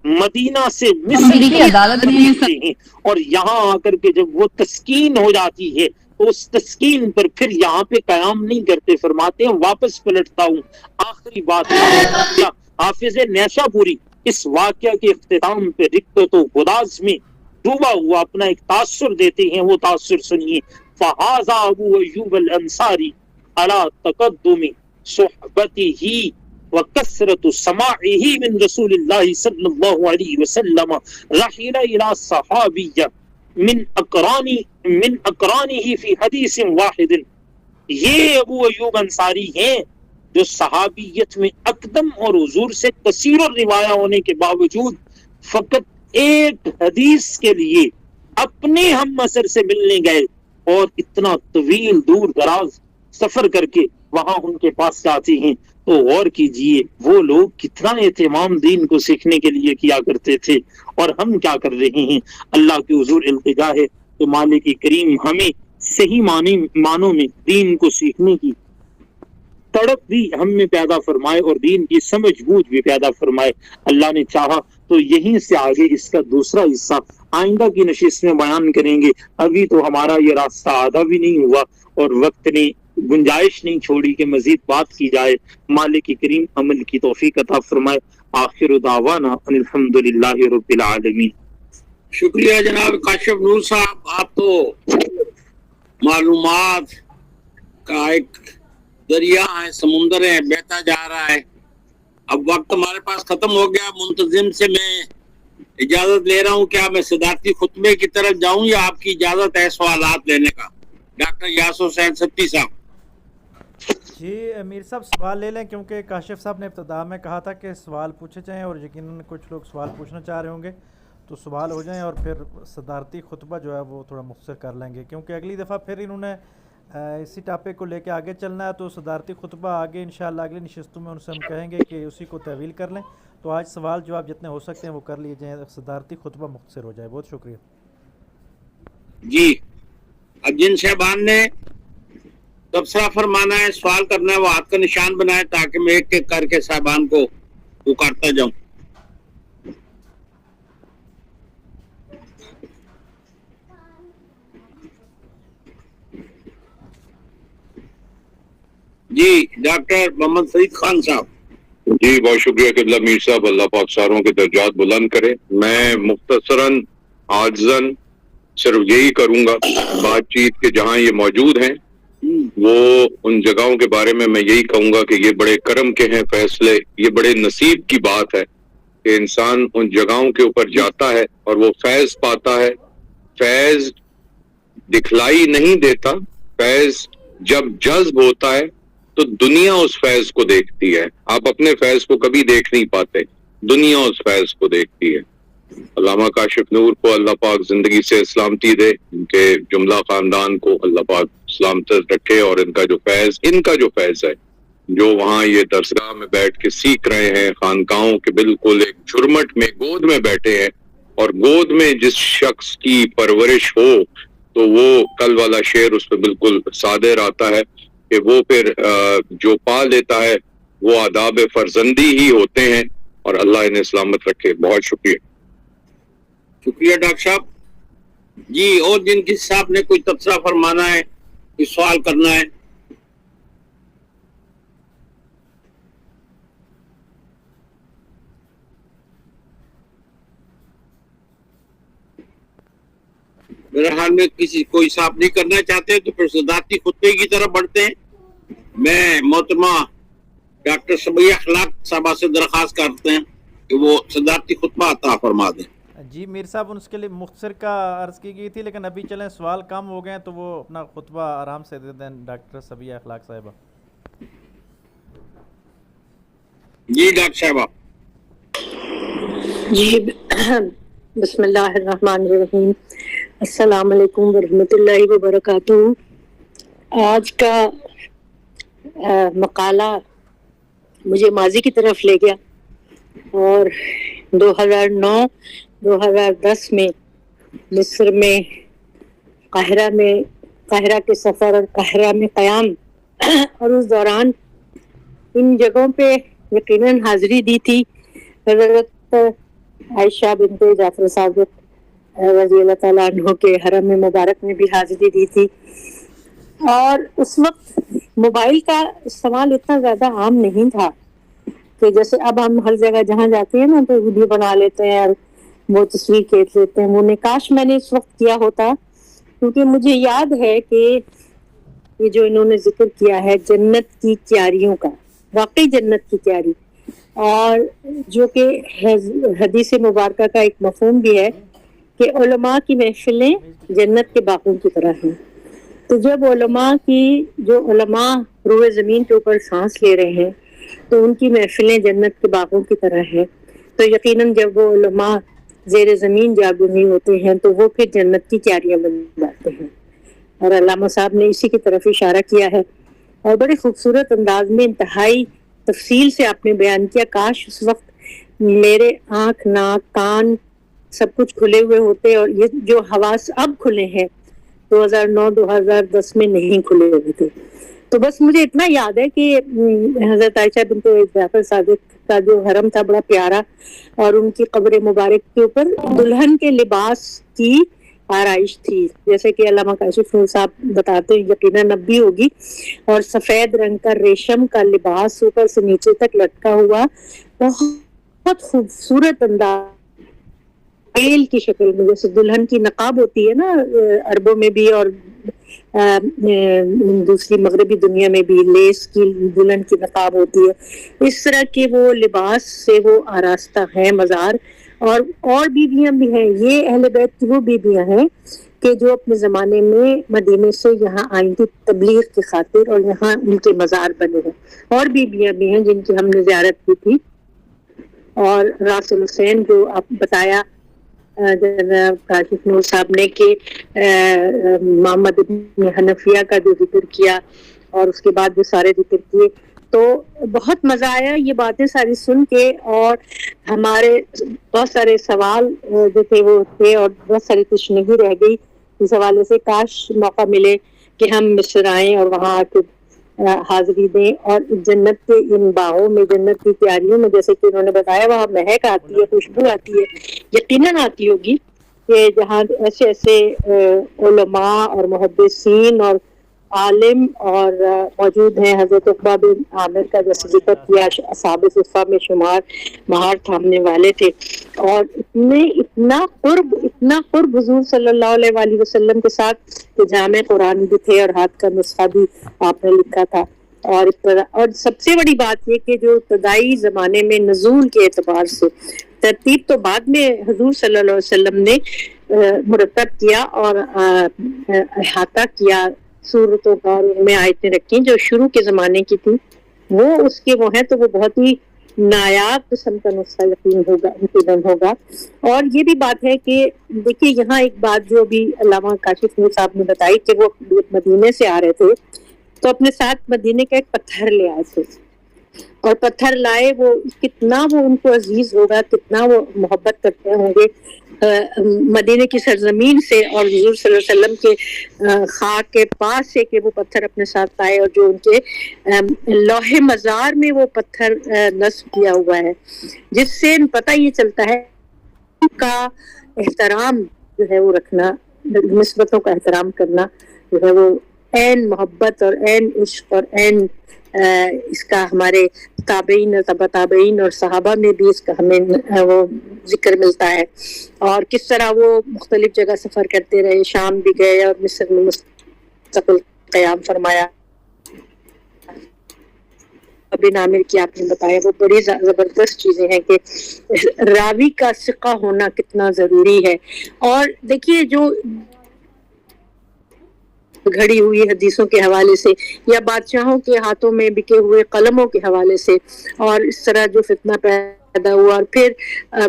مدینہ سے مصر امریکی عدالت میں ہیں، اور یہاں آ کر کے جب وہ تسکین ہو جاتی ہے تو اس تسکین پر پھر یہاں پہ قیام نہیں کرتے، فرماتے ہیں واپس پلٹتا ہوں۔ آخری بات حافظ نیشا پوری اس واقعہ کے اختتام پہ رقت و گداز میں ڈوبا ہوا اپنا ایک تاثر دیتے ہیں، وہ تاثر سنیے۔ فہذا ابو ایوب الانصاری علی تقدم صحبتہ وکثرت سماعہ من رسول اللہ صلی اللہ علیہ وسلم، رحل الی صحابیہ من اقرانہ فی حدیث واحد، یہ ابو ایوب انصاری ہیں جو صحابیت میں اقدم اور حضور سے کثیر الروایہ ہونے کے باوجود فقط ایک حدیث کے لیے اپنے ہم عصر سے ملنے گئے، اور اتنا طویل دور دراز سفر کر کے وہاں ان کے پاس جاتے ہیں۔ تو غور کیجئے وہ لوگ کتنا اہتمام دین کو سیکھنے کے لیے کیا کرتے تھے، اور ہم کیا کر رہے ہیں۔ اللہ کی حضور التجا ہے کہ مالک کریم ہمیں صحیح معنوں میں دین کو سیکھنے کی تڑپ بھی ہم میں پیدا فرمائے، اور دین کی سمجھ بوجھ بھی پیدا فرمائے۔ اللہ نے چاہا تو یہیں سے آگے اس کا دوسرا حصہ آئندہ کی نشست میں بیان کریں گے۔ ابھی تو ہمارا یہ راستہ آدھا بھی نہیں ہوا، اور وقت نے گنجائش نہیں چھوڑی کہ مزید بات کی جائے۔ مالک کریم عمل کی توفیق عطا فرمائے۔ آخر دعوانا ان الحمدللہ رب العالمین۔ شکریہ جناب کاشف نور صاحب، آپ تو معلومات کا ایک دریا ہے، سمندر ہے، بہتا جا رہا ہے۔ اب وقت ہمارے پاس ختم ہو گیا، منتظم سے میں اجازت لے رہا ہوں۔ کیا میں صدارتی خطبے کی طرف جاؤں یا آپ کی اجازت ہے سوالات لینے کا؟ ڈاکٹر یاسر حسین ستی صاحب۔ جی امیر صاحب سوال لے لیں، کیونکہ کاشف صاحب نے ابتدا میں کہا تھا کہ سوال پوچھے جائیں، اور یقیناً کچھ لوگ سوال پوچھنا چاہ رہے ہوں گے، تو سوال ہو جائیں، اور پھر صدارتی خطبہ جو ہے وہ تھوڑا مختصر کر لیں گے، کیونکہ اگلی دفعہ پھر انہوں نے اسی ٹاپک کو لے کے آگے چلنا ہے، تو صدارتی خطبہ آگے انشاءاللہ اگلی نشستوں میں ان سے ہم کہیں گے کہ اسی کو طویل کر لیں۔ تو آج سوال جواب جتنے ہو سکتے ہیں وہ کر لیے جائیں، صدارتی خطبہ مختصر ہو جائے۔ بہت شکریہ جی، اب جن صاحبان نے تبصرہ فرمانا ہے، سوال کرنا ہے، وہ ہاتھ کا نشان بنائے تاکہ میں ایک ایک کر کے صاحبان کو پکارتا جاؤں۔ جی ڈاکٹر محمد فرید خان صاحب۔ جی بہت شکریہ قبلہ میر صاحب، اللہ پاک ساروں کے درجات بلند کرے۔ میں مختصراً عاجزاً صرف یہی کروں گا، بات چیت کے جہاں یہ موجود ہیں وہ ان جگہوں کے بارے میں یہی کہوں گا کہ یہ بڑے کرم کے ہیں فیصلے، یہ بڑے نصیب کی بات ہے کہ انسان ان جگہوں کے اوپر جاتا ہے اور وہ فیض پاتا ہے۔ فیض دکھلائی نہیں دیتا، فیض جب جذب ہوتا ہے تو دنیا اس فیض کو دیکھتی ہے، آپ اپنے فیض کو کبھی دیکھ نہیں پاتے، دنیا اس فیض کو دیکھتی ہے۔ علامہ کاشف نور کو اللہ پاک زندگی سے سلامتی دے، ان کے جملہ خاندان کو اللہ پاک سلامت رکھے، اور ان کا جو فیض ہے جو وہاں یہ درسگاہ میں بیٹھ کے سیکھ رہے ہیں، خانقاہوں کے بالکل ایک جھرمٹ میں گود میں بیٹھے ہیں، اور گود میں جس شخص کی پرورش ہو تو وہ کل والا شعر اس پہ بالکل صادر آتا ہے کہ وہ پھر جو پا لیتا ہے وہ آداب فرزندی ہی ہوتے ہیں، اور اللہ انہیں سلامت رکھے. بہت شکریہ. شکریہ ڈاکٹر صاحب. جی اور جن کی صاحب نے کوئی تبصرہ فرمانا ہے، کوئی سوال کرنا ہے؟ میرے حال میں کوئی صاحب نہیں کرنا چاہتے تو پھر صدارتی خطبے کی طرف بڑھتے ہیں. میں محترمہ ڈاکٹر سبیہ اخلاق صاحبہ سے درخواست کرتے ہیں کہ وہ صدارتی خطبہ عطا فرما دیں. جی میر صاحب ان کے لیے مختصر کا عرض کی گئی تھی، لیکن ابھی چلیں سوال کم ہو گئے ہیں تو وہ اپنا خطبہ آرام سے دے دیں ڈاکٹر سبیہ اخلاق صاحبہ. جی ڈاکٹر صاحبہ. جی بسم اللہ الرحمن الرحیم. السلام علیکم ورحمۃ اللہ وبرکاتہ. آج کا مقالہ مجھے ماضی کی طرف لے گیا اور 2009-2010 میں مصر میں قاہرہ کے سفر اور قاہرہ میں قیام، اور اس دوران ان جگہوں پہ یقیناً حاضری دی تھی. حضرت عائشہ بنت جعفر صادق رضی اللہ تعالیٰ عنہ کے حرم مبارک میں بھی حاضری دی تھی. اور اس وقت موبائل کا استعمال اتنا زیادہ عام نہیں تھا کہ جیسے اب ہم ہر جگہ جہاں جاتے ہیں نا تو ویڈیو بنا لیتے ہیں اور وہ تصویر کھینچ لیتے ہیں. وہ کاش میں نے اس وقت کیا ہوتا، کیونکہ مجھے یاد ہے کہ یہ جو انہوں نے ذکر کیا ہے جنت کی کیاریوں کا، واقعی جنت کی کیاری، اور جو کہ حدیث مبارکہ کا ایک مفہوم بھی ہے کہ علماء کی محفلیں جنت کے باغوں کی طرح ہیں. تو جب علماء روئے زمین کے اوپر سانس لے رہے ہیں تو ان کی محفلیں جنت کے باغوں کی طرح ہیں. تو یقیناً جب وہ علماء زیر زمین جاگونی ہوتے ہیں تو وہ پھر جنت کی کیاریاں بن جاتے ہیں. اور علامہ صاحب نے اسی کی طرف اشارہ کیا ہے اور بڑے خوبصورت انداز میں انتہائی تفصیل سے آپ نے بیان کیا. کاش اس وقت میرے آنکھ، ناک، کان سب کچھ کھلے ہوئے ہوتے، اور یہ جو حواس اب کھلے ہیں 2009-2010 میں نہیں کھلے ہوئے تھے. تو بس مجھے اتنا یاد ہے کہ حضرت عائشہ بنت جعفر صادق کا جو حرم تھا بڑا پیارا، اور ان کی قبر مبارک کے اوپر دلہن کے لباس کی آرائش تھی، جیسے کہ علامہ کاشف نور صاحب بتاتے ہیں، یقیناً اب بھی ہوگی. اور سفید رنگ کا ریشم کا لباس اوپر سے نیچے تک لٹکا ہوا، بہت خوبصورت انداز ایل کی شکل میں، جیسے دلہن کی نقاب ہوتی ہے نا عربوں میں بھی اور دوسری مغربی دنیا میں بھی لیس کی دلہن کی نقاب ہوتی ہے، اس طرح کے وہ لباس سے وہ آراستہ ہیں مزار. اور بیویاں بھی ہیں، یہ اہل بیت کی وہ بیویاں ہیں کہ جو اپنے زمانے میں مدینے سے یہاں آئی تھی تبلیغ کی خاطر، اور یہاں ان کے مزار بنے ہیں. اور بیویاں بھی ہیں جن کی ہم نے زیارت کی تھی. اور راس الحسین جو آپ بتایا جناب کاشف نور صاحب نے کہ محمد بن حنفیہ کا جو ذکر کیا اور اس کے بعد جو سارے ذکر کیے، تو بہت مزہ آیا یہ باتیں ساری سن کے. اور ہمارے بہت سارے سوال جو تھے وہ تھے اور بہت ساری تشنگی رہ گئی اس حوالے سے. کاش موقع ملے کہ ہم مصر آئیں اور وہاں آ کے حاضری دیں، اور جنت کے ان باغوں میں، جنت کی کیاریوں میں، جیسے کہ انہوں نے بتایا وہاں مہک آتی ہے، خوشبو آتی ہے، یقیناً آتی ہوگی کہ جہاں ایسے ایسے علماء اور محدثین اور عالم اور موجود ہیں. حضرت عقبہ بن عامر کا جیسے ذکر کیا، اصحاب صفہ میں شمار مہار تھامنے والے تھے، اور اتنا قرب حضور صلی اللہ علیہ وآلہ وسلم کے ساتھ کہ جامع قرآن بھی تھے اور ہاتھ کا نسخہ بھی آپ نے لکھا تھا. اور سب سے بڑی بات یہ کہ جو ابتدائی زمانے میں نزول کے اعتبار سے ترتیب تو بعد میں حضور صلی اللہ علیہ وسلم نے مرتب کیا اور احاطہ کیا سورتوں کا، اور ان میں آیتیں رکھی جو شروع کے زمانے کی تھی، وہ اس کے وہ ہیں، تو وہ بہت ہی نایاب قسم کا نسخہ یقیناً ہوگا. اور یہ بھی بات ہے کہ دیکھیے یہاں ایک بات جو بھی علامہ کاشف نور صاحب نے بتائی کہ وہ مدینے سے آ رہے تھے تو اپنے ساتھ مدینے کا ایک پتھر لے آئے تھے، اور پتھر لائے، وہ کتنا وہ ان کو عزیز ہوگا، کتنا وہ محبت کرتے ہوں گے. مدینے کی سرزمین سے اور حضور صلی اللہ علیہ وسلم کے خاک کے پاس سے کہ وہ پتھر اپنے ساتھ لائے، اور جو ان کے لوح مزار میں وہ پتھر نصب کیا ہوا ہے، جس سے پتہ یہ چلتا ہے کا احترام جو ہے وہ رکھنا، نسبتوں کا احترام کرنا جو ہے وہ عین محبت اور عین عشق اور عین اس کا ہمارے تابعین اور تبع تابعین اور صحابہ میں بھی اس کا ہمیں وہ ذکر ملتا ہے، اور کس طرح وہ مختلف جگہ سفر کرتے رہے، شام بھی گئے اور مصر میں مستقل قیام فرمایا۔ بن عامر کی آپ نے بتایا، وہ بڑی زبردست چیزیں ہیں کہ راوی کا ثقہ ہونا کتنا ضروری ہے۔ اور دیکھیے جو گھڑی ہوئی حدیثوں کے حوالے سے یا بادشاہوں کے ہاتھوں میں بکے ہوئے قلموں کے حوالے سے، اور اس طرح جو فتنہ پیدا ہوا، اور پھر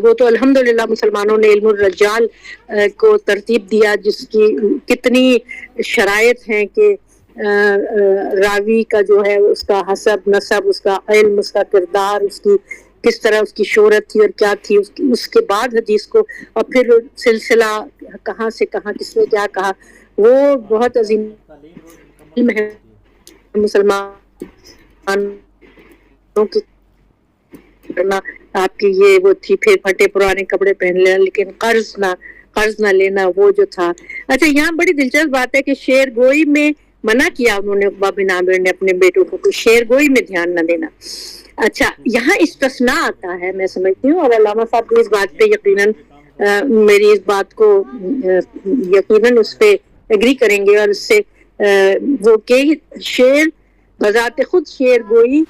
وہ تو الحمدللہ مسلمانوں نے علم الرجال کو ترتیب دیا، جس کی کتنی شرائط ہیں کہ راوی کا جو ہے اس کا حسب نسب، اس کا علم، اس کا کردار، اس کی کس طرح اس کی شہرت تھی اور کیا تھی، اس کے بعد حدیث کو، اور پھر سلسلہ کہاں سے کہاں کس نے کیا کہا، وہ بہت عظیم علم ہے مسلمانوں کی کرنا۔ آپ کی یہ وہ تھی، پھر پھٹے پرانے کپڑے پہن لینا لیکن قرض نہ لینا، وہ جو تھا۔ اچھا، یہاں بڑی دلچسپ بات ہے کہ شعر گوئی میں منع کیا انہوں نے، عقبہ بن عامر نے اپنے بیٹوں کو شعر گوئی میں دھیان نہ دینا۔ اچھا، یہاں استثناء آتا ہے، میں سمجھتی ہوں، اور علامہ صاحب بھی اس بات پہ یقیناً میری اس بات کو یقیناً اس پہ ایگری کریں گے، اور اس سے وہ کہ شعر بذات خود شعر گوئی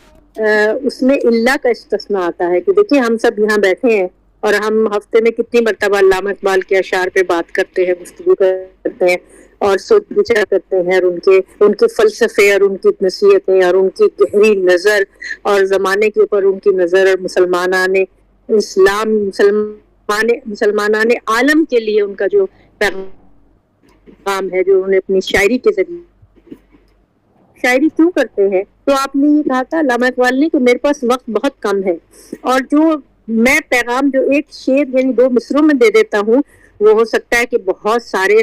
اس میں اللہ کا استثناء آتا ہے، کہ دیکھیے ہم سب یہاں بیٹھے ہیں اور ہم ہفتے میں کتنی مرتبہ علامہ اقبال کے اشعار پہ بات کرتے ہیں، گفتگو کرتے ہیں اور سوچ بچار کرتے ہیں، اور ان کے فلسفے اور ان کی نصیحتیں اور ان کی گہری نظر اور زمانے کے اوپر ان کی نظر، اور مسلمانان عالم کے لیے ان کا جو پیغام ہے، جو انہوں نے اپنی شاعری کے ذریعے شاعری کیوں کرتے ہیں، تو آپ نے یہ کہا تھا علامہ اقبال نے کہ میرے پاس وقت بہت کم ہے، اور جو میں پیغام جو ایک شعر یعنی 2 مصروں میں دے دیتا ہوں، وہ ہو سکتا ہے کہ بہت سارے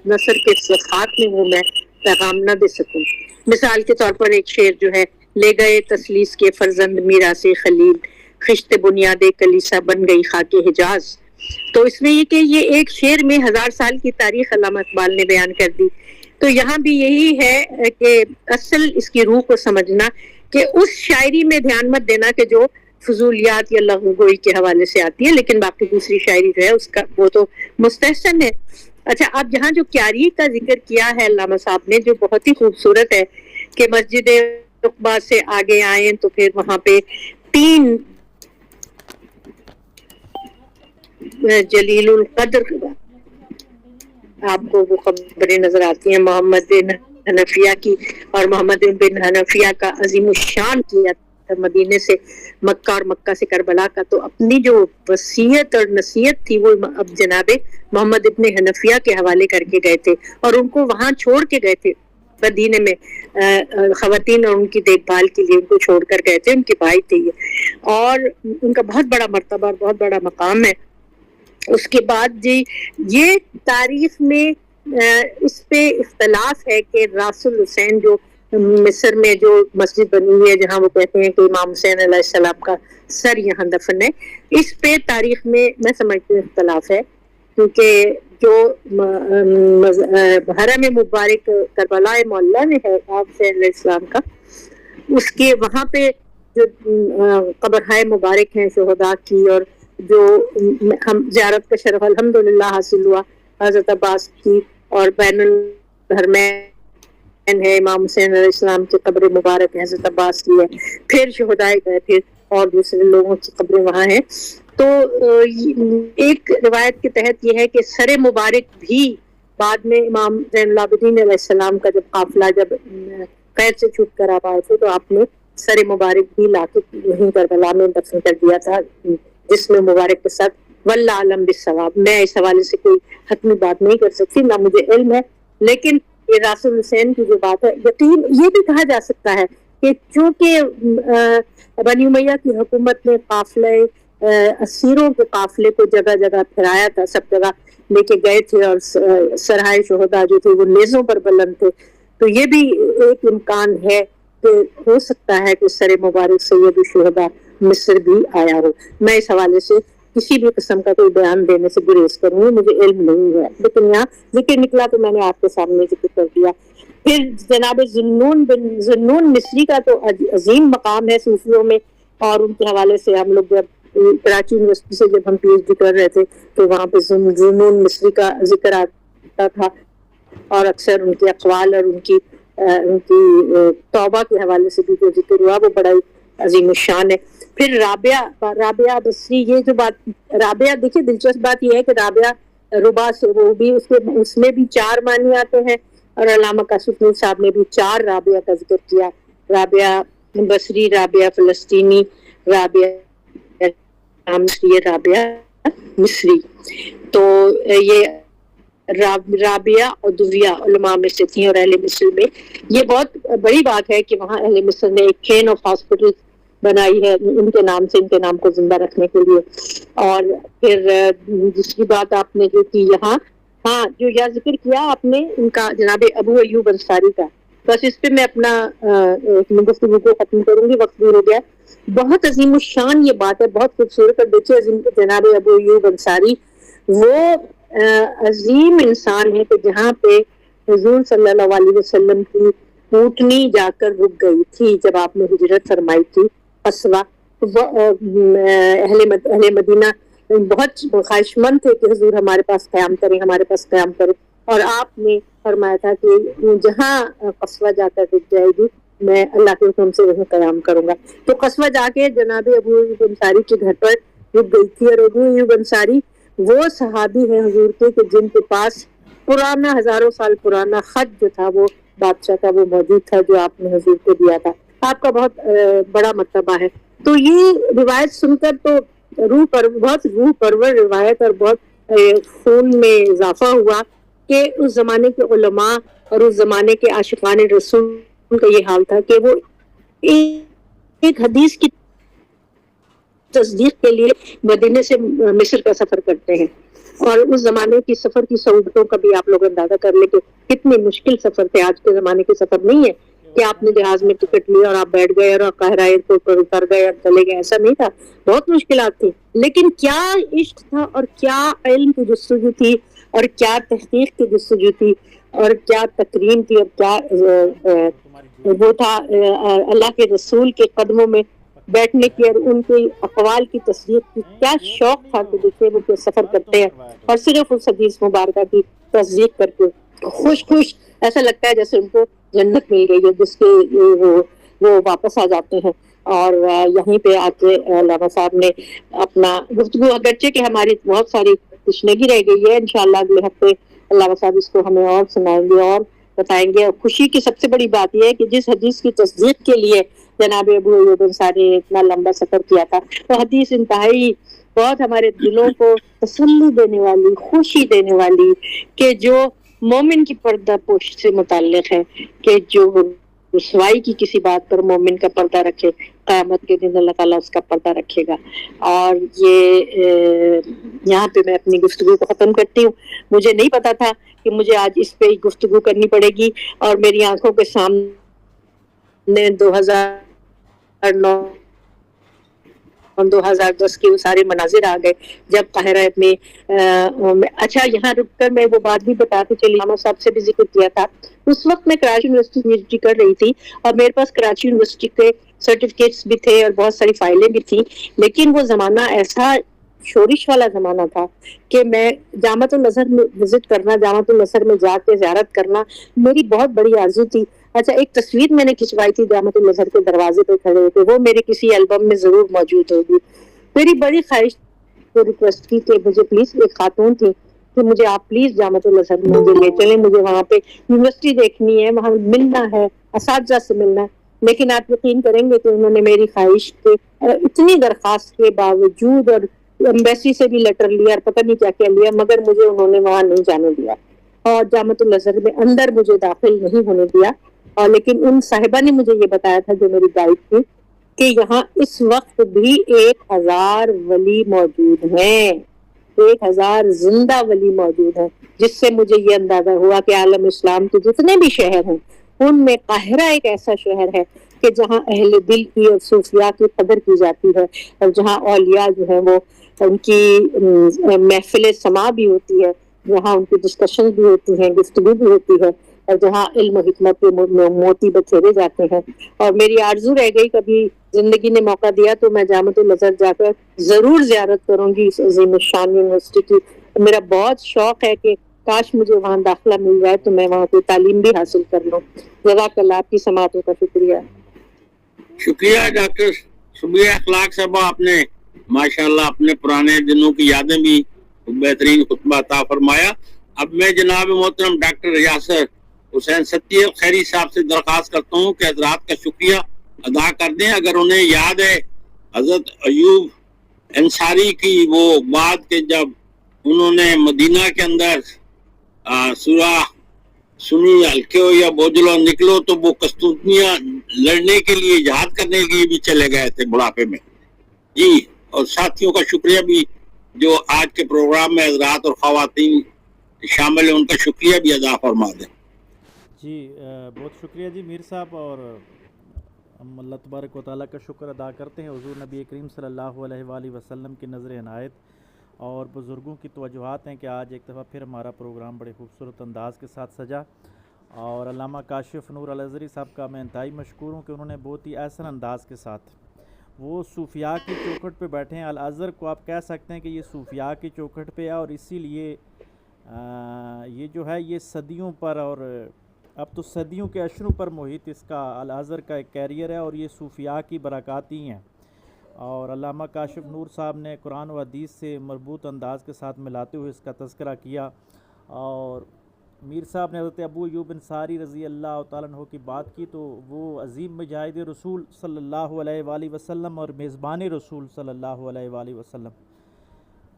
نثر کے صفحات میں وہ میں پیغام نہ دے سکوں۔ مثال کے طور پر ایک شعر جو ہے، لے گئے تسلیس کے فرزند میراث خلیل، خشت بنیاد کلیسا بن گئی خاک حجاز۔ تو اس میں یہ کہ یہ ایک شعر میں 1000 سال کی تاریخ علامہ اقبال نے بیان کر دی۔ تو یہاں بھی یہی ہے کہ اصل اس کی روح کو سمجھنا، کہ اس شاعری میں دھیان مت دینا کہ جو فضولیات یا لغو گوئی کے حوالے سے آتی ہے، لیکن باقی دوسری شاعری جو ہے اس کا وہ تو مستحسن ہے۔ اچھا، اب یہاں جو کیاری کا ذکر کیا ہے علامہ صاحب نے، جو بہت ہی خوبصورت ہے، کہ مسجد عقبہ سے آگے آئیں تو پھر وہاں پہ 3 جلیل القدر آپ کو وہ خبریں نظر آتی ہیں، محمد بن حنفیہ کی، اور محمد بن حنفیہ کا عظیم الشان کیا مدینے سے مکہ اور مکہ سے کربلا کا، تو اپنی جو وصیت اور نصیحت تھی وہ اب جناب محمد ابن حنفیہ کے حوالے کر کے گئے تھے، اور ان کو وہاں چھوڑ کے گئے تھے مدینے میں، خواتین اور ان کی دیکھ بھال کے لیے ان کو چھوڑ کر گئے تھے، ان کے بھائی تھے یہ، اور ان کا بہت بڑا مرتبہ اور بہت بڑا مقام ہے۔ اس کے بعد جی یہ تاریخ میں اس پہ اختلاف ہے کہ راس الحسین جو مصر میں جو مسجد بنی ہوئی ہے، جہاں وہ کہتے ہیں کہ امام حسین علیہ السلام کا سر یہاں دفن ہے، اس پہ تاریخ میں سمجھتی ہوں اختلاف ہے، کیونکہ جو حرم مبارک کربلا معلیٰ میں ہے امام حسین علیہ السلام کا، اس کے وہاں پہ جو قبرہائے مبارک ہیں شہداء کی، اور جو ہم زیارت کا شرف الحمدللہ حاصل ہوا حضرت عباس کی، اور بین الحرمین ہے امام حسین علیہ السلام کی قبر مبارک ہے، حضرت عباس کی ہے، پھر شہداء گئے، پھر اور دوسرے لوگوں کی قبریں وہاں ہیں۔ تو ایک روایت کے تحت یہ ہے کہ سر مبارک بھی بعد میں امام زین العابدین علیہ السلام کا جب قافلہ جب قید سے چھوٹ کر آپ آئے تھے، تو آپ نے سر مبارک بھی لا کے وہیں کربلا میں دفن کر دیا تھا، جس میں مبارک کے ساتھ واللہ عالم بالصواب۔ میں اس حوالے سے کوئی حتمی بات نہیں کر سکتی، نہ مجھے علم ہے، لیکن یہ راس الحسین کی جو بات ہے، یقین یہ بھی کہا جا سکتا ہے کہ چونکہ بنی امیہ کی حکومت نے قافلہ اسیروں کے قافلے کو جگہ جگہ پھرایا تھا، سب جگہ لے کے گئے تھے، اور سرائے شہداء جو تھے وہ نیزوں پر بلند تھے. تو یہ بھی ایک امکان ہے کہ ہو سکتا ہے کہ سر مبارک سید الشہداء مصر بھی آیا ہو. میں اس حوالے سے کسی بھی قسم کا کوئی بیان دینے سے گریز کروں گی، مجھے علم نہیں ہے، لیکن یہاں ذکر نکلا تو میں نے آپ کے سامنے ذکر کر دیا. پھر جناب ذوالنون مصری کا تو عظیم مقام ہے صوفیوں میں، اور ان کے حوالے سے ہم لوگ جب کراچی یونیورسٹی سے جب ہم پی ایچ ڈی کر رہے تھے تو وہاں پہ ذوالنون مصری کا ذکر آتا تھا، اور اکثر ان کے اقوال اور ان کی توبہ کے حوالے سے بھی جو ذکر ہوا وہ بڑا عظیم الشان ہے. پھر رابعہ بصری، یہ جو بات رابعہ، دیکھیے دلچسپ بات یہ ہے کہ رابعہ ربا سے وہ بھی اس میں بھی 4 معنی آتے ہیں، اور علامہ کاشف نور صاحب نے بھی 4 رابعہ کا ذکر کیا، رابعہ بصری، رابعہ فلسطینی، رابعہ مصری، رابعہ مصری. تو یہ رابعہ ادویہ علماء میں سے تھیں، اور اہل مصر میں یہ بہت بڑی بات ہے کہ وہاں اہل مصر نے ایک چین آف ہاسپٹل بنائی ہے ان کے نام سے، ان کے نام کو زندہ رکھنے کے لیے. اور پھر دوسری بات آپ نے جو کی یہاں، ہاں جو یہ ذکر کیا آپ نے ان کا جناب ابو ایوب انصاری کا، بس اس پہ میں اپنا گفتگو کو ختم کروں گی، وقت بھی ہو گیا. بہت عظیم الشان یہ بات ہے، بہت خوبصورت. اور دیکھیے جناب ابو ایوب انصاری وہ عظیم انسان ہے کہ جہاں پہ حضور صلی اللہ علیہ وسلم کی اونٹنی جا کر رک گئی تھی جب آپ نے ہجرت فرمائی تھی قصوہ، اہل مدینہ بہت خواہش مند تھے کہ حضور ہمارے پاس قیام کریں، ہمارے پاس قیام کریں، اور آپ نے فرمایا تھا کہ جہاں قصوہ جا کر رک جائے گی میں اللہ کے حکم سے وہیں قیام کروں گا. تو قصوہ جا کے جناب ابو ایوب انصاری کے گھر پر رک گئی تھی. اور ابو ایوب انصاری وہ صحابی ہیں حضور کے کہ جن کے پاس پرانا 1000 سال پرانا خط جو تھا وہ بادشاہ کا وہ موجود تھا جو آپ نے حضور کو دیا تھا. آپ کا بہت بڑا مرتبہ ہے. تو یہ روایت سن کر تو بہت روح پرور روایت اور بہت خون میں اضافہ ہوا کہ اس زمانے کے علماء اور اس زمانے کے عاشقان رسول کا یہ حال تھا کہ وہ ایک حدیث کی تصدیق کے لیے مدینے سے مصر کا سفر کرتے ہیں. اور اس زمانے کی سفر کی سہولتوں کا بھی آپ لوگ اندازہ کر لیں کہ کتنے مشکل سفر تھے. آج کے زمانے کے سفر نہیں ہے کہ آپ نے جہاز میں ٹکٹ لیا اور آپ بیٹھ گئے اور قاہرہ ایئرپورٹ پر اتر گئے اور چلے گئے، ایسا نہیں تھا، بہت مشکلات تھی. لیکن کیا عشق تھا، اور کیا علم کی جستجو تھی، اور کیا تحقیق کی جستجو تھی، اور کیا تکریم تھی، اور کیا وہ تھا اللہ کے رسول کے قدموں میں بیٹھنے کی اور ان کے اقوال کی تصدیق کی. کیا شوق تھا کہ دیکھیں وہ سفر کرتے ہیں اور صرف اس حدیث مبارکہ کی تصدیق کر کے خوش ایسا لگتا ہے جیسے ان کو جنت مل گئی ہے، جس کے وہ واپس آ جاتے ہیں. اور یہیں پہ آ کے علامہ صاحب نے اپنا گفتگو، اگرچہ کہ ہماری بہت ساری تشنگی رہ گئی ہے، انشاءاللہ اگلے ہفتے علامہ صاحب اس کو ہمیں اور سنائیں گے اور بتائیں گے. اور خوشی کی سب سے بڑی بات یہ ہے کہ جس حدیث کی تصدیق کے لیے جناب ابو ایوب انصاری نے اتنا لمبا سفر کیا تھا، وہ حدیث انتہائی بہت ہمارے دلوں کو تسلی دینے والی، خوشی دینے والی، کہ جو مومن کی پردہ پوش سے متعلق ہے کہ جو رسوائی کی کسی بات پر مومن کا پردہ رکھے، قیامت کے دن اللہ تعالیٰ اس کا پردہ رکھے گا. اور یہ یہاں پہ میں اپنی گفتگو کو ختم کرتی ہوں. مجھے نہیں پتا تھا کہ مجھے آج اس پہ گفتگو کرنی پڑے گی، اور میری آنکھوں کے سامنے 2010 کے وہ سارے مناظر آ گئے جب قاہرہ میں اچھا یہاں رک کر میں وہ بات بھی بتاتے چلی، علامہ صاحب سے بھی ذکر کیا تھا. اس وقت میں کراچی یونیورسٹی کر رہی تھی اور میرے پاس کراچی یونیورسٹی کے سرٹیفکیٹس بھی تھے اور بہت ساری فائلیں بھی تھیں، لیکن وہ زمانہ ایسا شورش والا زمانہ تھا کہ میں جامعۃ الازہر میں وزٹ کرنا، جامعۃ الازہر میں جا کے زیارت کرنا میری بہت بڑی آرزو تھی. اچھا ایک تصویر میں نے کھنچوائی تھی جامعۃ الازہر کے دروازے پہ کھڑے ہوئے، وہ میرے کسی البم میں ضرور موجود ہوگی. میری بڑی خواہش ریکویسٹ کی کہ مجھے پلیز، ایک خاتون تھی، کہ مجھے آپ پلیز جامعۃ الازہر میں مجھے لے چلیں، مجھے وہاں پہ یونیورسٹی دیکھنی ہے، وہاں ملنا ہے، اساتذہ سے ملنا ہے. لیکن آپ یقین کریں گے کہ انہوں نے میری خواہش کے اتنی درخواست کے باوجود اور ایمبیسی سے بھی لیٹر لیا اور پتہ نہیں کیا کیا لیا، مگر مجھے انہوں نے وہاں نہیں جانے دیا اور جامعۃ الازہر میں اندر مجھے داخل نہیں ہونے دیا. اور لیکن ان صاحبہ نے مجھے یہ بتایا تھا جو میری گائیڈ تھی کہ یہاں اس وقت بھی 1000 ولی موجود ہیں، 1000 زندہ ولی موجود ہیں، جس سے مجھے یہ اندازہ ہوا کہ عالم اسلام کے جتنے بھی شہر ہیں ان میں قاہرہ ایک ایسا شہر ہے کہ جہاں اہل دل کی اور صوفیاء کی قدر کی جاتی ہے، اور جہاں اولیاء جو ہیں وہ ان کی محفل سماع بھی ہوتی ہے، جہاں ان کی ڈسکشن بھی ہوتی ہیں، گفتگو بھی ہوتی ہے، اور جہاں علم و حکمت کے موتی بکھیرے جاتے ہیں۔ اور میری آرزو رہ گئی، کبھی زندگی نے موقع دیا تو میں جامعۃ الازہر جا کر ضرور زیارت کروں گی اس عظیم الشان یونیورسٹی کی۔ میرا بہت شوق ہے کہ کاش مجھے وہاں داخلہ مل جائے تو میں وہاں کی تعلیم بھی حاصل کر لوں۔ جزاک اللہ، آپ کی سماعتوں کا شکریہ۔ شکریہ ڈاکٹر شبیہ اخلاق صاحبہ، آپ نے ماشاءاللہ اپنے پرانے دنوں کی یادیں بھی بہترین خطبہ عطا فرمایا۔ اب میں جناب محترم ڈاکٹر یاسر حسین ستی خیری صاحب سے درخواست کرتا ہوں کہ حضرات کا شکریہ ادا کر دیں۔ اگر انہیں یاد ہے حضرت ایوب انصاری کی وہ بات کہ جب انہوں نے مدینہ کے اندر سورہ سنی ہلکے ہو یا بوجھلو نکلو تو وہ قسطنطنیہ لڑنے کے لیے جہاد کرنے کے لیے بھی چلے گئے تھے بڑھاپے میں جی۔ اور ساتھیوں کا شکریہ بھی جو آج کے پروگرام میں حضرات اور خواتین شامل ہیں، ان کا شکریہ بھی ادا فرما دیں۔ جی بہت شکریہ جی میر صاحب، اور ہم اللہ تبارک و تعالیٰ کا شکر ادا کرتے ہیں حضور نبی کریم صلی اللہ علیہ وآلہ وسلم کی نظر عنایت اور بزرگوں کی توجہات ہیں کہ آج ایک دفعہ پھر ہمارا پروگرام بڑے خوبصورت انداز کے ساتھ سجا، اور علامہ کاشف نور الازہری صاحب کا میں انتہائی مشکور ہوں کہ انہوں نے بہت ہی احسن انداز کے ساتھ وہ صوفیاء کی چوکھٹ پہ بیٹھے ہیں۔ الازہر کو آپ کہہ سکتے ہیں کہ یہ صوفیاء کی چوکھٹ پہ ہے، اور اسی لیے یہ جو ہے یہ صدیوں پر، اور اب تو صدیوں کے اشروں پر محیط اس کا الازہر کا ایک کیریئر ہے، اور یہ صوفیاء کی برکات ہی ہیں۔ اور علامہ کاشف نور صاحب نے قرآن و حدیث سے مربوط انداز کے ساتھ ملاتے ہوئے اس کا تذکرہ کیا، اور میر صاحب نے حضرت ابو ایوب انصاری رضی اللہ تعالیٰ عنہ کی بات کی، تو وہ عظیم مجاہد رسول صلی اللہ علیہ وآلہ وسلم اور میزبان رسول صلی اللہ علیہ وآلہ وسلم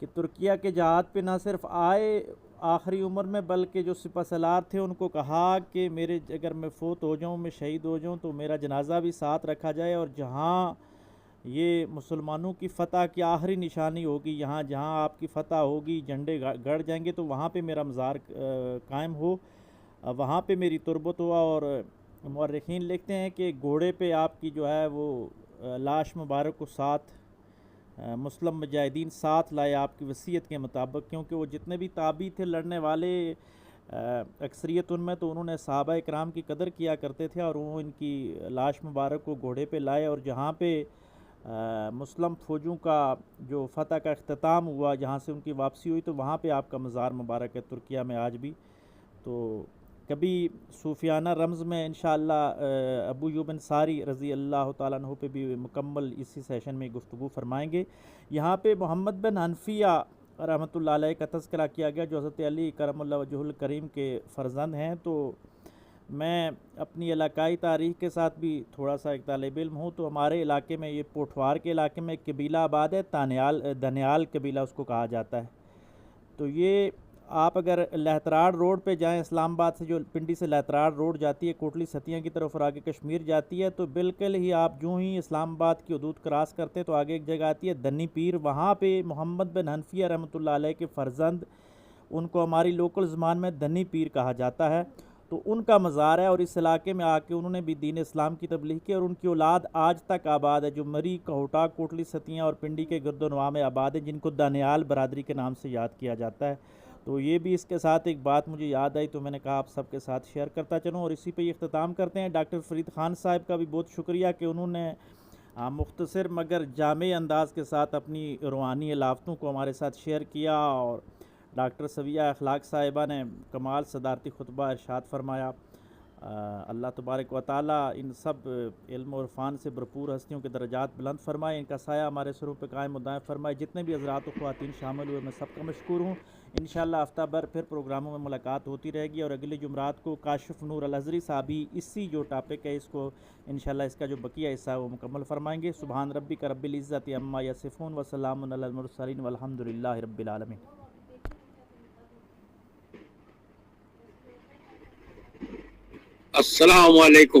کہ ترکیہ کے جہاد پہ نہ صرف آئے آخری عمر میں، بلکہ جو سپہ سالار تھے ان کو کہا کہ اگر میں فوت ہو جاؤں، میں شہید ہو جاؤں تو میرا جنازہ بھی ساتھ رکھا جائے، اور جہاں یہ مسلمانوں کی فتح کی آخری نشانی ہوگی، جہاں آپ کی فتح ہوگی، جھنڈے گڑ جائیں گے تو وہاں پہ میرا مزار قائم ہو، وہاں پہ میری تربت ہوا۔ اور مورخین لکھتے ہیں کہ گھوڑے پہ آپ کی جو ہے وہ لاش مبارک کو ساتھ مسلم مجاہدین ساتھ لائے آپ کی وصیت کے مطابق، کیونکہ وہ جتنے بھی تابعی تھے لڑنے والے اکثریت ان میں، تو انہوں نے صحابہ اکرام کی قدر کیا کرتے تھے، اور وہ ان کی لاش مبارک کو گھوڑے پہ لائے، اور جہاں پہ مسلم فوجوں کا جو فتح کا اختتام ہوا، جہاں سے ان کی واپسی ہوئی، تو وہاں پہ آپ کا مزار مبارک ہے ترکیہ میں آج بھی۔ تو کبھی صوفیانہ رمز میں انشاءاللہ ابو ایوب انصاری رضی اللہ تعالیٰ عنہ پہ بھی مکمل اسی سیشن میں گفتگو فرمائیں گے۔ یہاں پہ محمد بن حنفیہ رحمۃ اللہ علیہ کا تذکرہ کیا گیا جو حضرت علی کرم اللہ وجہہ الکریم کے فرزند ہیں، تو میں اپنی علاقائی تاریخ کے ساتھ بھی تھوڑا سا ایک طالب علم ہوں، تو ہمارے علاقے میں یہ پوٹھوار کے علاقے میں ایک قبیلہ آباد ہے، دنیال قبیلہ اس کو کہا جاتا ہے۔ تو یہ آپ اگر لہتراڑ روڈ پہ جائیں، اسلام آباد سے جو پنڈی سے لہتراڑ روڈ جاتی ہے کوٹلی ستیاں کی طرف اور آگے کشمیر جاتی ہے، تو بالکل ہی آپ جو ہی اسلام آباد کی حدود کراس کرتے ہیں تو آگے ایک جگہ آتی ہے دنی پیر، وہاں پہ محمد بن حنفیہ رحمۃ اللہ علیہ کے فرزند، ان کو ہماری لوکل زبان میں دنی پیر کہا جاتا ہے، تو ان کا مزار ہے، اور اس علاقے میں آ کے انہوں نے بھی دین اسلام کی تبلیغ کی، اور ان کی اولاد آج تک آباد ہے جو مری، کہوٹا، کوٹلی ستیاں اور پنڈی کے گرد و نواح میں آباد ہے، جن کو دانیال برادری کے نام سے یاد کیا جاتا ہے۔ تو یہ بھی اس کے ساتھ ایک بات مجھے یاد آئی تو میں نے کہا آپ سب کے ساتھ شیئر کرتا چلوں، اور اسی پہ یہ اختتام کرتے ہیں۔ ڈاکٹر فرید خان صاحب کا بھی بہت شکریہ کہ انہوں نے مختصر مگر جامع انداز کے ساتھ اپنی روحانی علافتوں کو ہمارے ساتھ شیئر کیا، اور ڈاکٹر سویہ اخلاق صاحبہ نے کمال صدارتی خطبہ ارشاد فرمایا۔ اللہ تبارک و تعالیٰ ان سب علم و عرفان سے بھرپور ہستیوں کے درجات بلند فرمائے، ان کا سایہ ہمارے سروں پہ قائم و دائم فرمائے۔ جتنے بھی حضرات و خواتین شامل ہوئے میں سب کا مشکور ہوں۔ انشاءاللہ ہفتہ بھر پھر پروگراموں میں ملاقات ہوتی رہے گی، اور اگلے جمعرات کو کاشف نور الازہری صاحب ہی اسی جو ٹاپک ہے اس کو انشاءاللہ اس کا جو بقیہ حصہ ہے وہ مکمل فرمائیں گے۔ سبحان ربک رب العزت عما یصفون وسلام علی المرسلین والحمد للہ رب العالمین۔ السلام علیکم۔